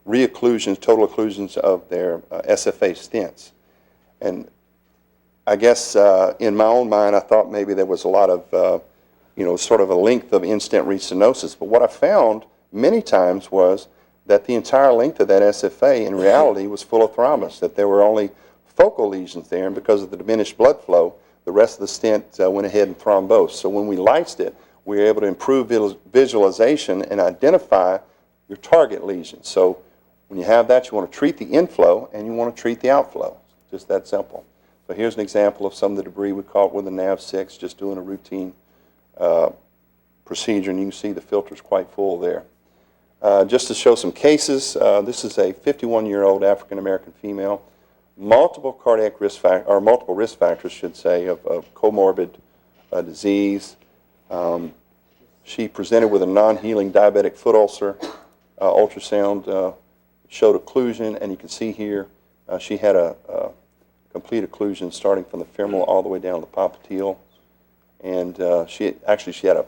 re-occlusions, total occlusions of their SFA stents. And I guess in my own mind, I thought maybe there was a lot of, you know, sort of a length of in-stent restenosis. But what I found many times was that the entire length of that SFA in reality was full of thrombus, that there were only focal lesions there, and because of the diminished blood flow, the rest of the stent went ahead and thrombosed. So when we lysed it, we were able to improve visualization and identify your target lesions. So when you have that, you want to treat the inflow and you want to treat the outflow. Just that simple. So here's an example of some of the debris we caught with a NAV6, just doing a routine procedure, and you can see the filter's quite full there. Just to show some cases, this is a 51-year-old African-American female, multiple cardiac risk factors, or multiple risk factors, should say, of comorbid disease. She presented with a non-healing diabetic foot ulcer. Ultrasound showed occlusion, and you can see here she had a complete occlusion starting from the femoral all the way down to the popliteal. And she had a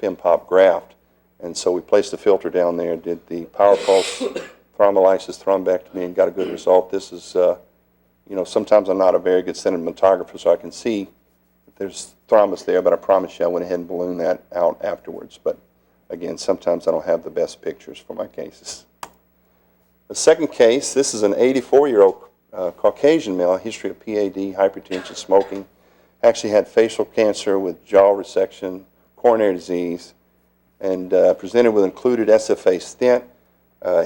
FemPop graft. And so we placed the filter down there, did the power pulse thrombolysis thrombectomy, and got a good result. This is, you know, sometimes I'm not a very good cinematographer, so I can see that there's thrombus there, but I promise you I went ahead and ballooned that out afterwards. But again, sometimes I don't have the best pictures for my cases. The second case, this is an 84-year-old Caucasian male, history of PAD, hypertension, smoking. Actually had facial cancer with jaw resection, coronary disease, and presented with included SFA stent.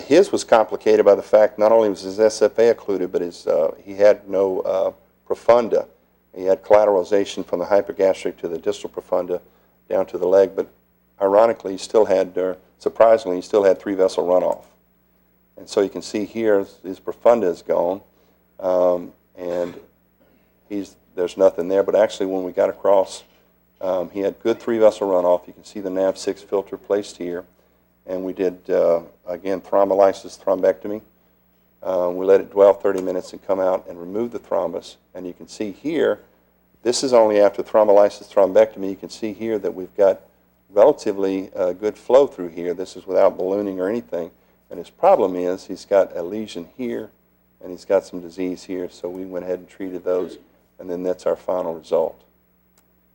His was complicated by the fact not only was his SFA occluded, but he had no profunda. He had collateralization from the hypogastric to the distal profunda down to the leg, but ironically, he still had, surprisingly, he still had 3-vessel runoff. And so you can see here his profunda is gone, and there's nothing there. But actually, when we got across, he had good 3-vessel runoff. You can see the NAV6 filter placed here. And we did, again, thrombolysis thrombectomy. We let it dwell 30 minutes and come out and remove the thrombus. And you can see here, this is only after thrombolysis thrombectomy. You can see here that we've got relatively good flow through here. This is without ballooning or anything. And his problem is he's got a lesion here and he's got some disease here. So we went ahead and treated those, and then that's our final result.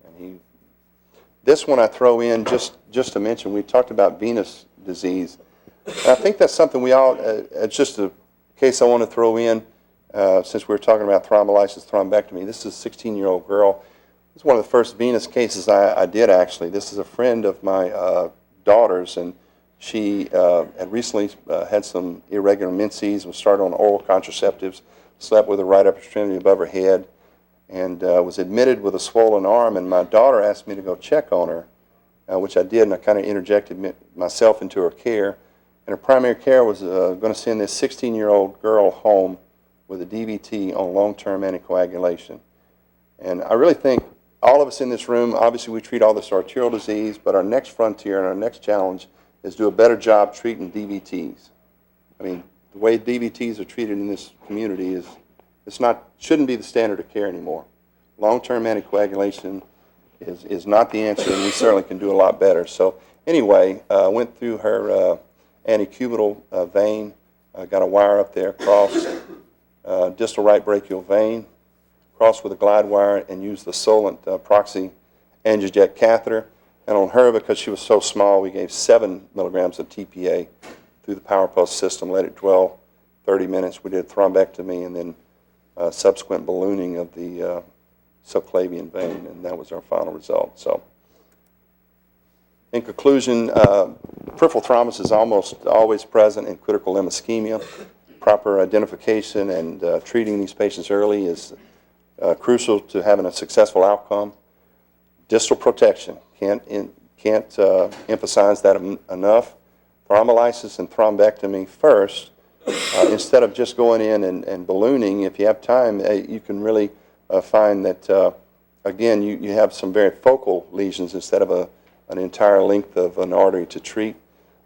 And this one I throw in just to mention, we talked about venous disease. And I think that's something we all, it's just a case I want to throw in since we were talking about thrombolysis thrombectomy. This is a 16-year-old girl. This is one of the first venous cases I did, actually. This is a friend of my daughter's, and she had recently had some irregular menses, was started on oral contraceptives, slept with her right upper extremity above her head, and was admitted with a swollen arm. And my daughter asked me to go check on her, which I did, and I kind of interjected myself into her care. And her primary care was going to send this 16-year-old girl home with a DVT on long-term anticoagulation. And I really think all of us in this room, obviously we treat all this arterial disease, but our next frontier and our next challenge is do a better job treating DVTs. I mean, the way DVTs are treated in this community shouldn't be the standard of care anymore. Long-term anticoagulation is not the answer, and we certainly can do a lot better. So anyway, went through her antecubital vein, got a wire up there, crossed distal right brachial vein, crossed with a glide wire, and used the Solent proxy angiojet catheter. And on her, because she was so small, we gave 7 milligrams of TPA through the power pulse system, let it dwell 30 minutes. We did thrombectomy and then subsequent ballooning of the subclavian vein, and that was our final result. So, in conclusion, peripheral thrombus is almost always present in critical limb ischemia. Proper identification and treating these patients early is crucial to having a successful outcome. Distal protection, can't emphasize that enough. Thrombolysis and thrombectomy first. Instead of just going in and ballooning, if you have time, you can really find that, again, you have some very focal lesions instead of an entire length of an artery to treat.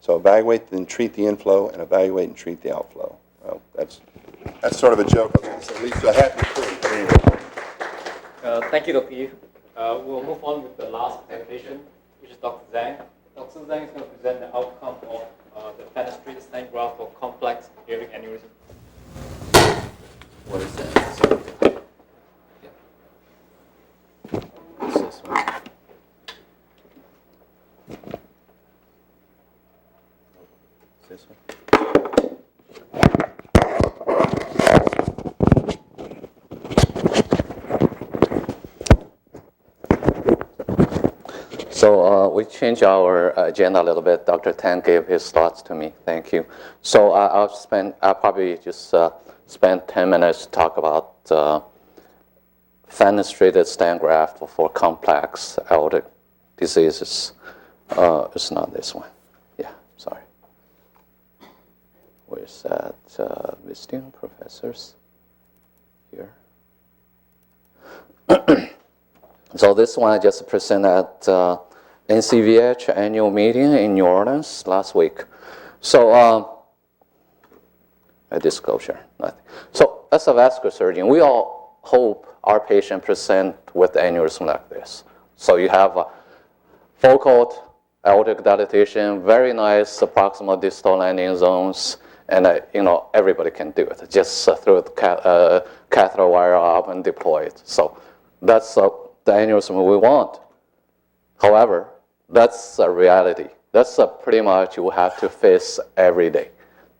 So evaluate and treat the inflow, and evaluate and treat the outflow. Well, that's sort of a joke. At least I had to prove. But anyway. Thank you, Dr. Yu. We'll move on with the last presentation, which is Dr. Zhang. Dr. Zhang is going to present the outcome of the Fenestrated Stent-Grafts for complex aortic aneurysm. What is that? Yeah. This one. This one. So we changed our agenda a little bit. Dr. Tang gave his thoughts to me. Thank you. So I'll probably just spend 10 minutes to talk about fenestrated stent graft for complex aortic diseases. It's not this one. Yeah, sorry. Where's that? Visiting professors here. So this one I just presented at NCVH annual meeting in New Orleans last week. So a disclosure, nothing. So as a vascular surgeon, we all hope our patient present with aneurysm like this. So you have a focal aortic dilatation, very nice proximal distal landing zones, and everybody can do it. Just throw the catheter wire up and deploy it. So that's the aneurysm we want. However, that's a reality. That's pretty much you have to face every day.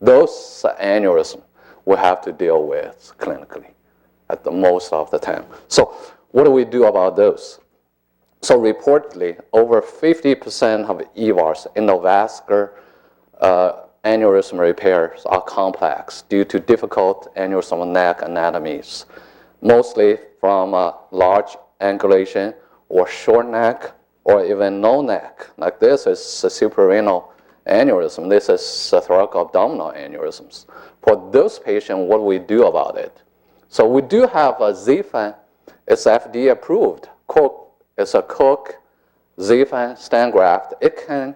Those aneurysms we have to deal with clinically at the most of the time. So what do we do about those? So reportedly, over 50% of EVARs, endovascular aneurysm repairs, are complex due to difficult aneurysm neck anatomies, mostly from a large angulation or short neck or even no neck. Like this is a suprarenal aneurysm. This is a thoracoabdominal aneurysms. For those patients, what do we do about it? So we do have a ZFAN. It's FDA approved. It's a Cook ZFAN stent graft. It can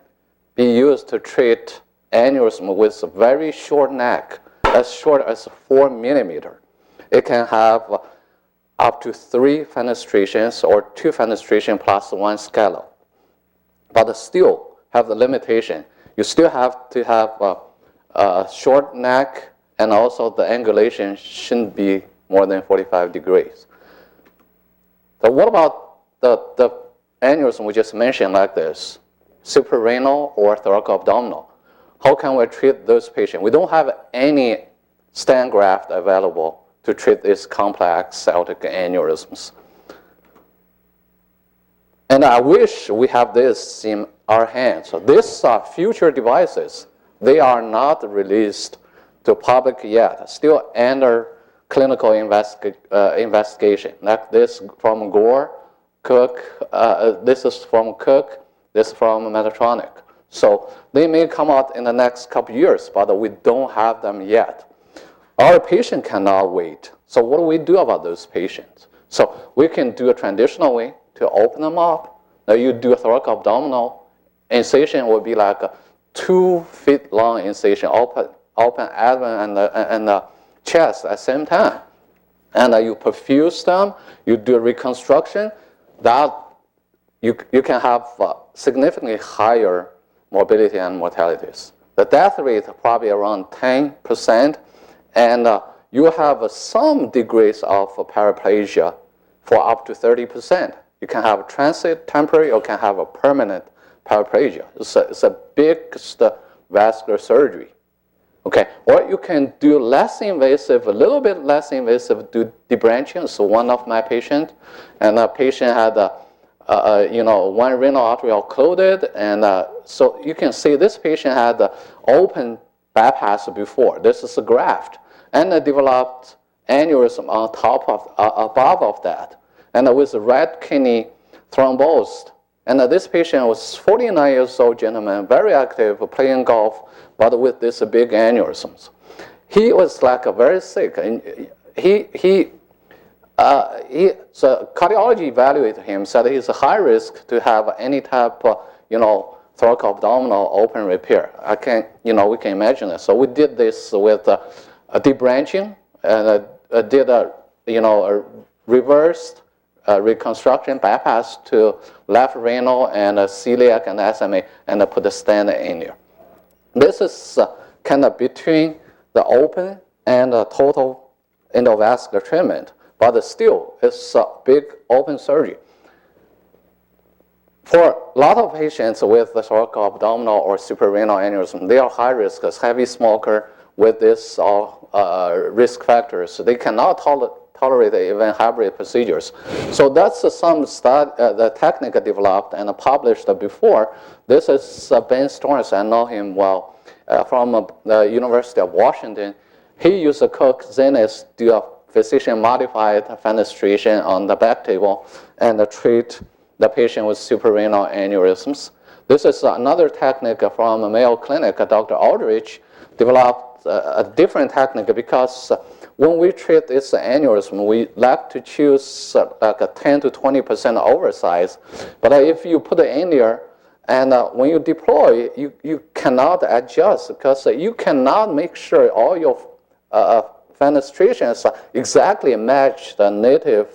be used to treat aneurysm with a very short neck, as short as 4 millimeter. It can have up to 3 fenestrations or 2 fenestration plus 1 scallop. But still have the limitation. You still have to have a short neck, and also the angulation shouldn't be more than 45 degrees. So what about the aneurysm we just mentioned like this, suprarenal or thoracoabdominal? How can we treat those patients? We don't have any stent graft available to treat these complex aortic aneurysms. And I wish we have this in our hands. So these are future devices. They are not released to public yet, still under clinical investigation. Like this from Gore, Cook, this is from Cook, this is from Medtronic. So they may come out in the next couple years, but we don't have them yet. Our patient cannot wait. So what do we do about those patients? So we can do a traditional way to open them up. Now you do a thoracoabdominal incision will be like a 2 feet long incision, open abdomen and the chest at the same time. And you perfuse them, you do reconstruction, that you can have significantly higher morbidity and mortalities. The death rate probably around 10%, and you have some degrees of paraplegia for up to 30%. You can have transit, temporary, or can have a permanent paraplegia. It's a big vascular surgery. Okay, or you can do less invasive, a little bit less invasive, do debranching. So one of my patients, and the patient had one renal artery occluded, and so you can see this patient had the open bypass before. This is a graft, and developed aneurysm on top of, above of that, and with right kidney thrombosed. And this patient was 49 years old gentleman, very active, playing golf, but with this big aneurysms. He was like very sick, and so cardiology evaluated him, said he's a high risk to have any type of, thoracoabdominal open repair. We can imagine that. So we did this with a debranching, and did a reversed reconstruction bypass to left renal and celiac and SMA, and put the stent in there. This is kind of between the open and the total endovascular treatment, but still it's a big open surgery. For a lot of patients with the thoracoabdominal or suprarenal aneurysm, they are high risk, as heavy smoker with this risk factors. They cannot tolerate even hybrid procedures. So that's some the technique developed and published before. This is Ben Storms, I know him well, from the University of Washington. He used a Cook Zenith, do a physician-modified fenestration on the back table and treat the patient with suprarenal aneurysms. This is another technique from Mayo Clinic. Dr. Aldrich developed a different technique because when we treat this aneurysm, we like to choose like a 10 to 20% oversize. But if you put it in there, and when you deploy, you cannot adjust because you cannot make sure all your fenestrations exactly match the native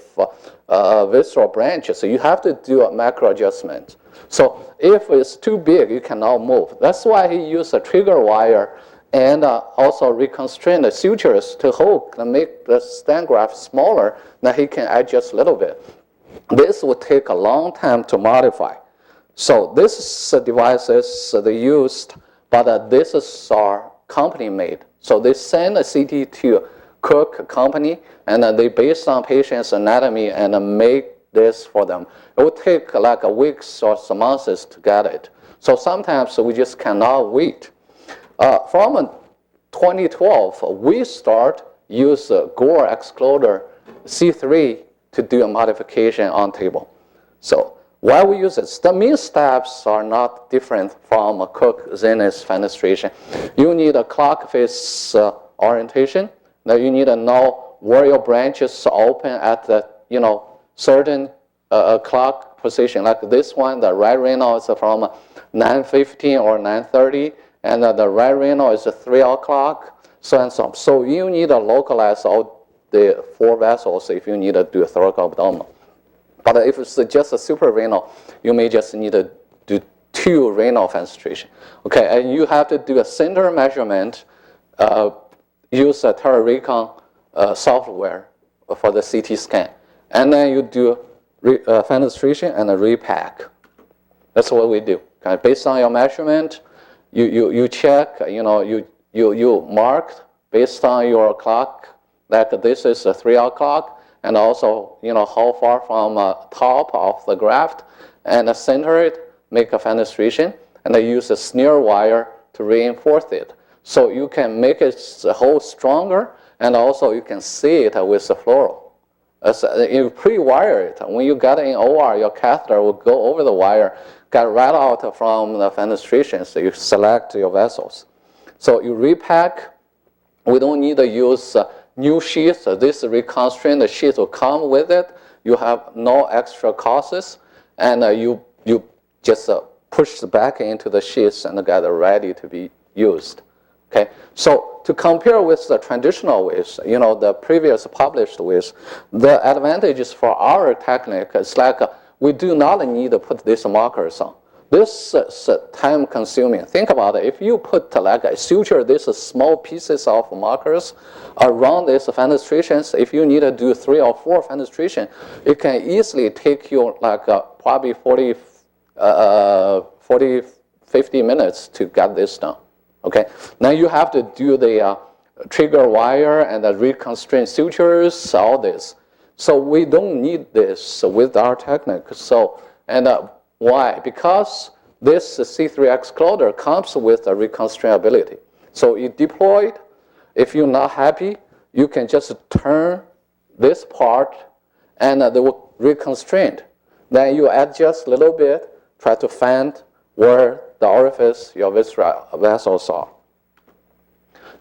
visceral branches. So you have to do a macro adjustment. So if it's too big, you cannot move. That's why he used a trigger wire and also reconstrain the sutures to hold and make the stent graft smaller, then he can adjust a little bit. This would take a long time to modify. So this is the devices they used, but this is our company made. So they send a CT to Cook company, and they based on patient's anatomy and make this for them. It would take like a weeks or some months to get it. So sometimes we just cannot wait. From 2012, we start use Gore excluder C3 to do a modification on table. So why we use it? The main steps are not different from a Cook-Zenith fenestration. You need a clock face orientation. Now you need to know where your branches open at the certain clock position. Like this one, the right renal is from 9:15 or 9:30, and the right renal is 3 o'clock, so and so on. So you need to localize all the 4 vessels if you need to do a thoracoabdominal. But if it's just a suprarenal, you may just need to do 2 renal fenestration. Okay, and you have to do a center measurement, use a Terarecon software for the CT scan. And then you do fenestration and a repack. That's what we do. Okay, based on your measurement, you check, you mark based on your clock, like this is 3 o'clock, and also, how far from top of the graft, and center it, make a fenestration, and then use a snare wire to reinforce it. So you can make it hold stronger, and also you can see it with the fluoro. You pre-wire it. When you get in OR, your catheter will go over the wire, get right out from the fenestration, so you select your vessels. So you repack. We don't need to use new sheaths. This reconstrained sheath will come with it. You have no extra costs, and you just push back into the sheaths and get ready to be used. Okay, so to compare with the traditional ways, the previous published ways, the advantages for our technique is like we do not need to put these markers on. This is time consuming. Think about it. If you put like a suture these small pieces of markers around these fenestrations, if you need to do 3 or 4 fenestration, it can easily take you like probably 50 minutes to get this done. Okay, now you have to do the trigger wire and the reconstraint sutures, all this. So we don't need this with our technique. So, and why? Because this C3 excluder comes with a reconstrainability. So you deploy it. If you're not happy, you can just turn this part and they will reconstrain. Then you adjust a little bit, try to find where the orifice, your visceral vessels are.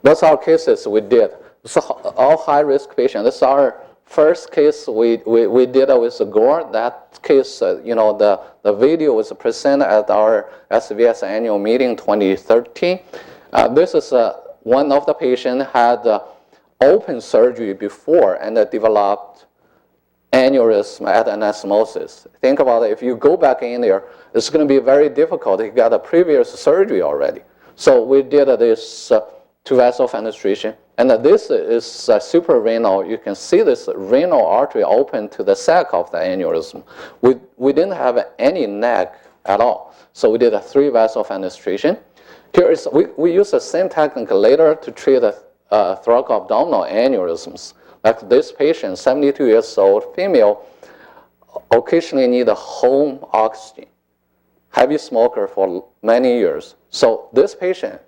That's our cases we did. So all high-risk patients. This is our first case we did with Gore. That case, the video was presented at our SVS annual meeting 2013. This is one of the patients had open surgery before and developed aneurysm at anastomosis. Think about it. If you go back in there, it's going to be very difficult. He got a previous surgery already. So we did this 2-vessel fenestration. And this is suprarenal. You can see this renal artery open to the sac of the aneurysm. We didn't have any neck at all. So we did a 3-vessel fenestration. Here is, we use the same technique later to treat thoracoabdominal aneurysms. Like this patient, 72 years old, female, occasionally need a home oxygen. Heavy smoker for many years. So this patient,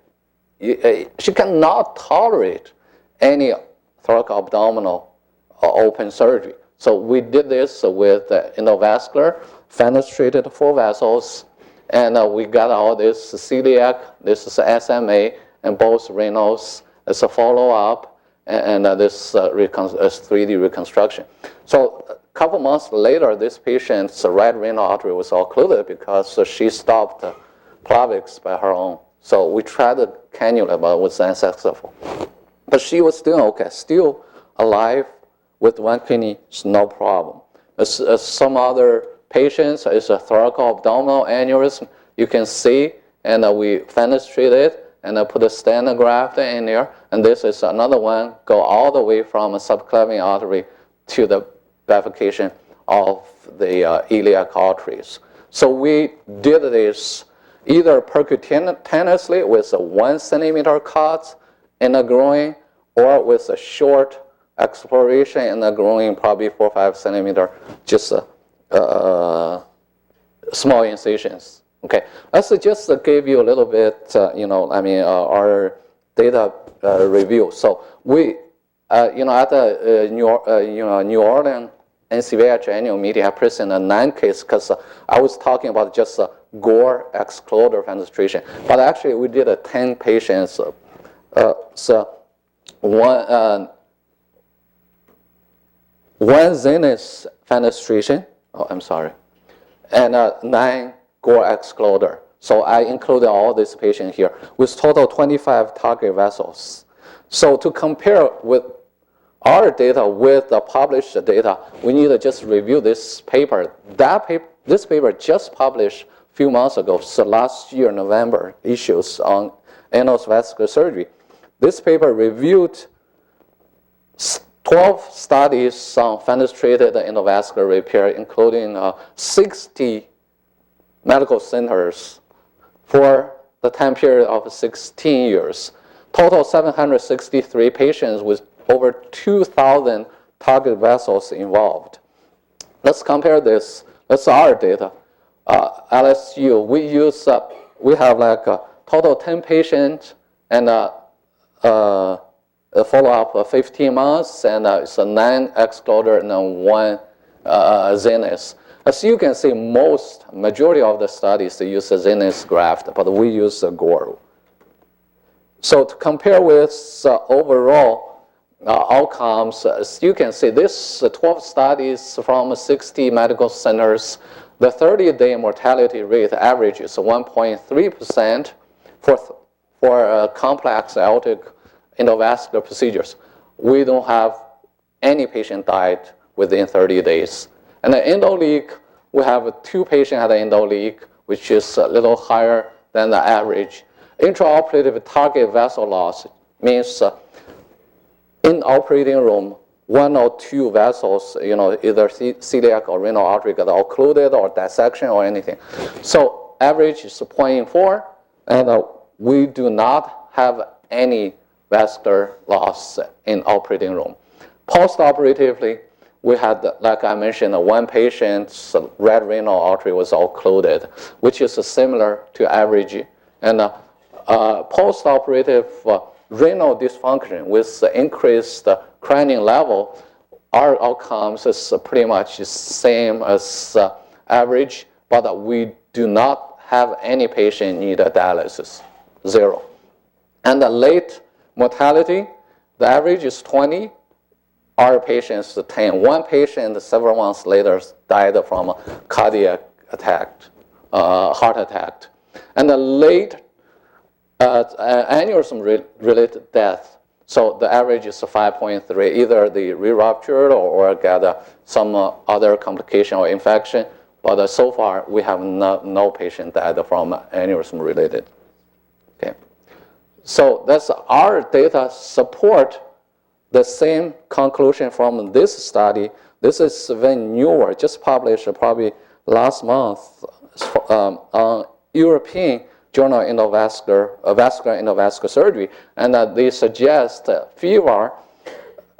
she cannot tolerate any thoracoabdominal open surgery. So we did this with endovascular, fenestrated 4 vessels, and we got all this celiac, this is SMA, and both renals as a follow-up, and this 3D reconstruction. So a couple months later, this patient's right renal artery was occluded because she stopped Plavix by her own. So we tried the cannula, but it was unsuccessful. But she was still okay, still alive with one kidney, no problem. As some other patients, it's a thoracoabdominal aneurysm. You can see, and we fenestrate it, and put a Stent-Graft in there. And this is another one, go all the way from a subclavian artery to the bifurcation of the iliac arteries. So we did this either percutaneously with a 1 centimeter cut in the groin, or with a short exploration in the groin, probably 4 or 5 centimeter, just small incisions. Okay, let's just give you a little bit, our data review. So we, at the New Orleans NCVH annual meeting, I presented 9 cases because I was talking about just gore excluder fenestration. But actually, we did 10 patients. So one zenith fenestration. Oh, I'm sorry, and 9 gore excluder. So I included all these patients here with total 25 target vessels. So to compare with our data with the published data, we need to just review this paper. This paper just published a few months ago, so last year, November, issues on endovascular surgery. This paper reviewed 12 studies on fenestrated endovascular repair, including 60 medical centers for the time period of 16 years. Total 763 patients with over 2,000 target vessels involved. Let's compare this. That's our data. LSU, we have like a total 10 patients and a follow-up of 15 months, and it's a 9 excluder and 1 zenith. As you can see, majority of the studies they use a zenith graft, but we use a gore. So to compare with overall outcomes, as you can see, this 12 studies from 60 medical centers, the 30-day mortality rate average is 1.3% for complex aortic endovascular procedures. We don't have any patient died within 30 days. And the endo leak, we have 2 patients had an endo leak, which is a little higher than the average. Intraoperative target vessel loss means in operating room, 1 or 2 vessels, either celiac or renal artery got occluded or dissection or anything. So average is 0.4, and we do not have any vascular loss in operating room. Post-operatively, we had, like I mentioned, 1 patient's right renal artery was occluded, which is similar to average. And post-operative renal dysfunction with increased creatinine level, our outcomes is pretty much the same as average, but we do not have any patient need a dialysis, 0. And the late mortality, the average is 20. Our patients 10. 1 patient several months later died from a cardiac attack, heart attack. And the late aneurysm-related death, so the average is 5.3, either the re-ruptured or got some other complication or infection, but so far we have no patient died from aneurysm-related. Okay. So that's our data support the same conclusion from this study. This is very newer, just published probably last month on European Journal of Vascular Endovascular Surgery, and they suggest FIVAR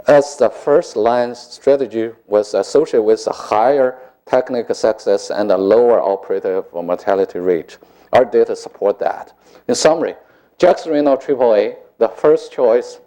as the first-line strategy was associated with a higher technical success and a lower operative mortality rate. Our data support that. In summary, Jackson renal AAA, the first choice,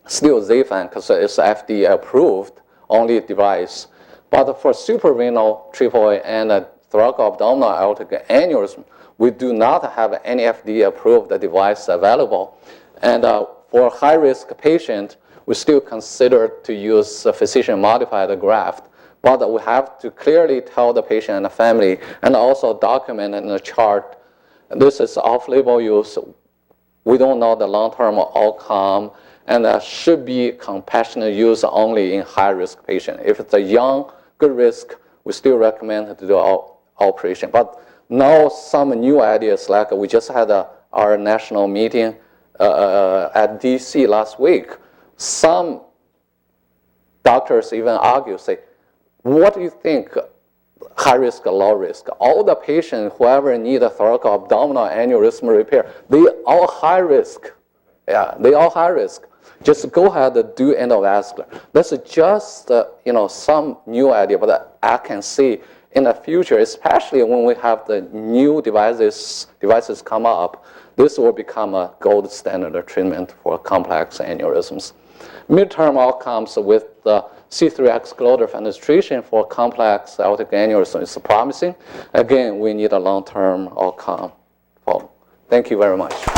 still Zafan because it's FDA approved only device. But for suprarenal AAA and thoracoabdominal aortic aneurysm, we do not have any FDA approved device available. And for high-risk patient, we still consider to use a physician-modified graft. But we have to clearly tell the patient and the family and also document in the chart, this is off-label use. We don't know the long-term outcome, and should be compassionate use only in high-risk patient. If it's a young, good risk, we still recommend to do operation. But now some new ideas, like we just had our national meeting at DC last week. Some doctors even argue, say, what do you think, high risk or low risk? All the patients, whoever need a thoracoabdominal aneurysm repair, they all high risk. Yeah, they all high risk. Just go ahead and do endovascular. That's just some new idea, but I can see in the future, especially when we have the new devices come up, this will become a gold standard treatment for complex aneurysms. midterm outcomes with the C3 excluder fenestration for complex aortic aneurysm is promising. Again, we need a long-term outcome. Thank you very much.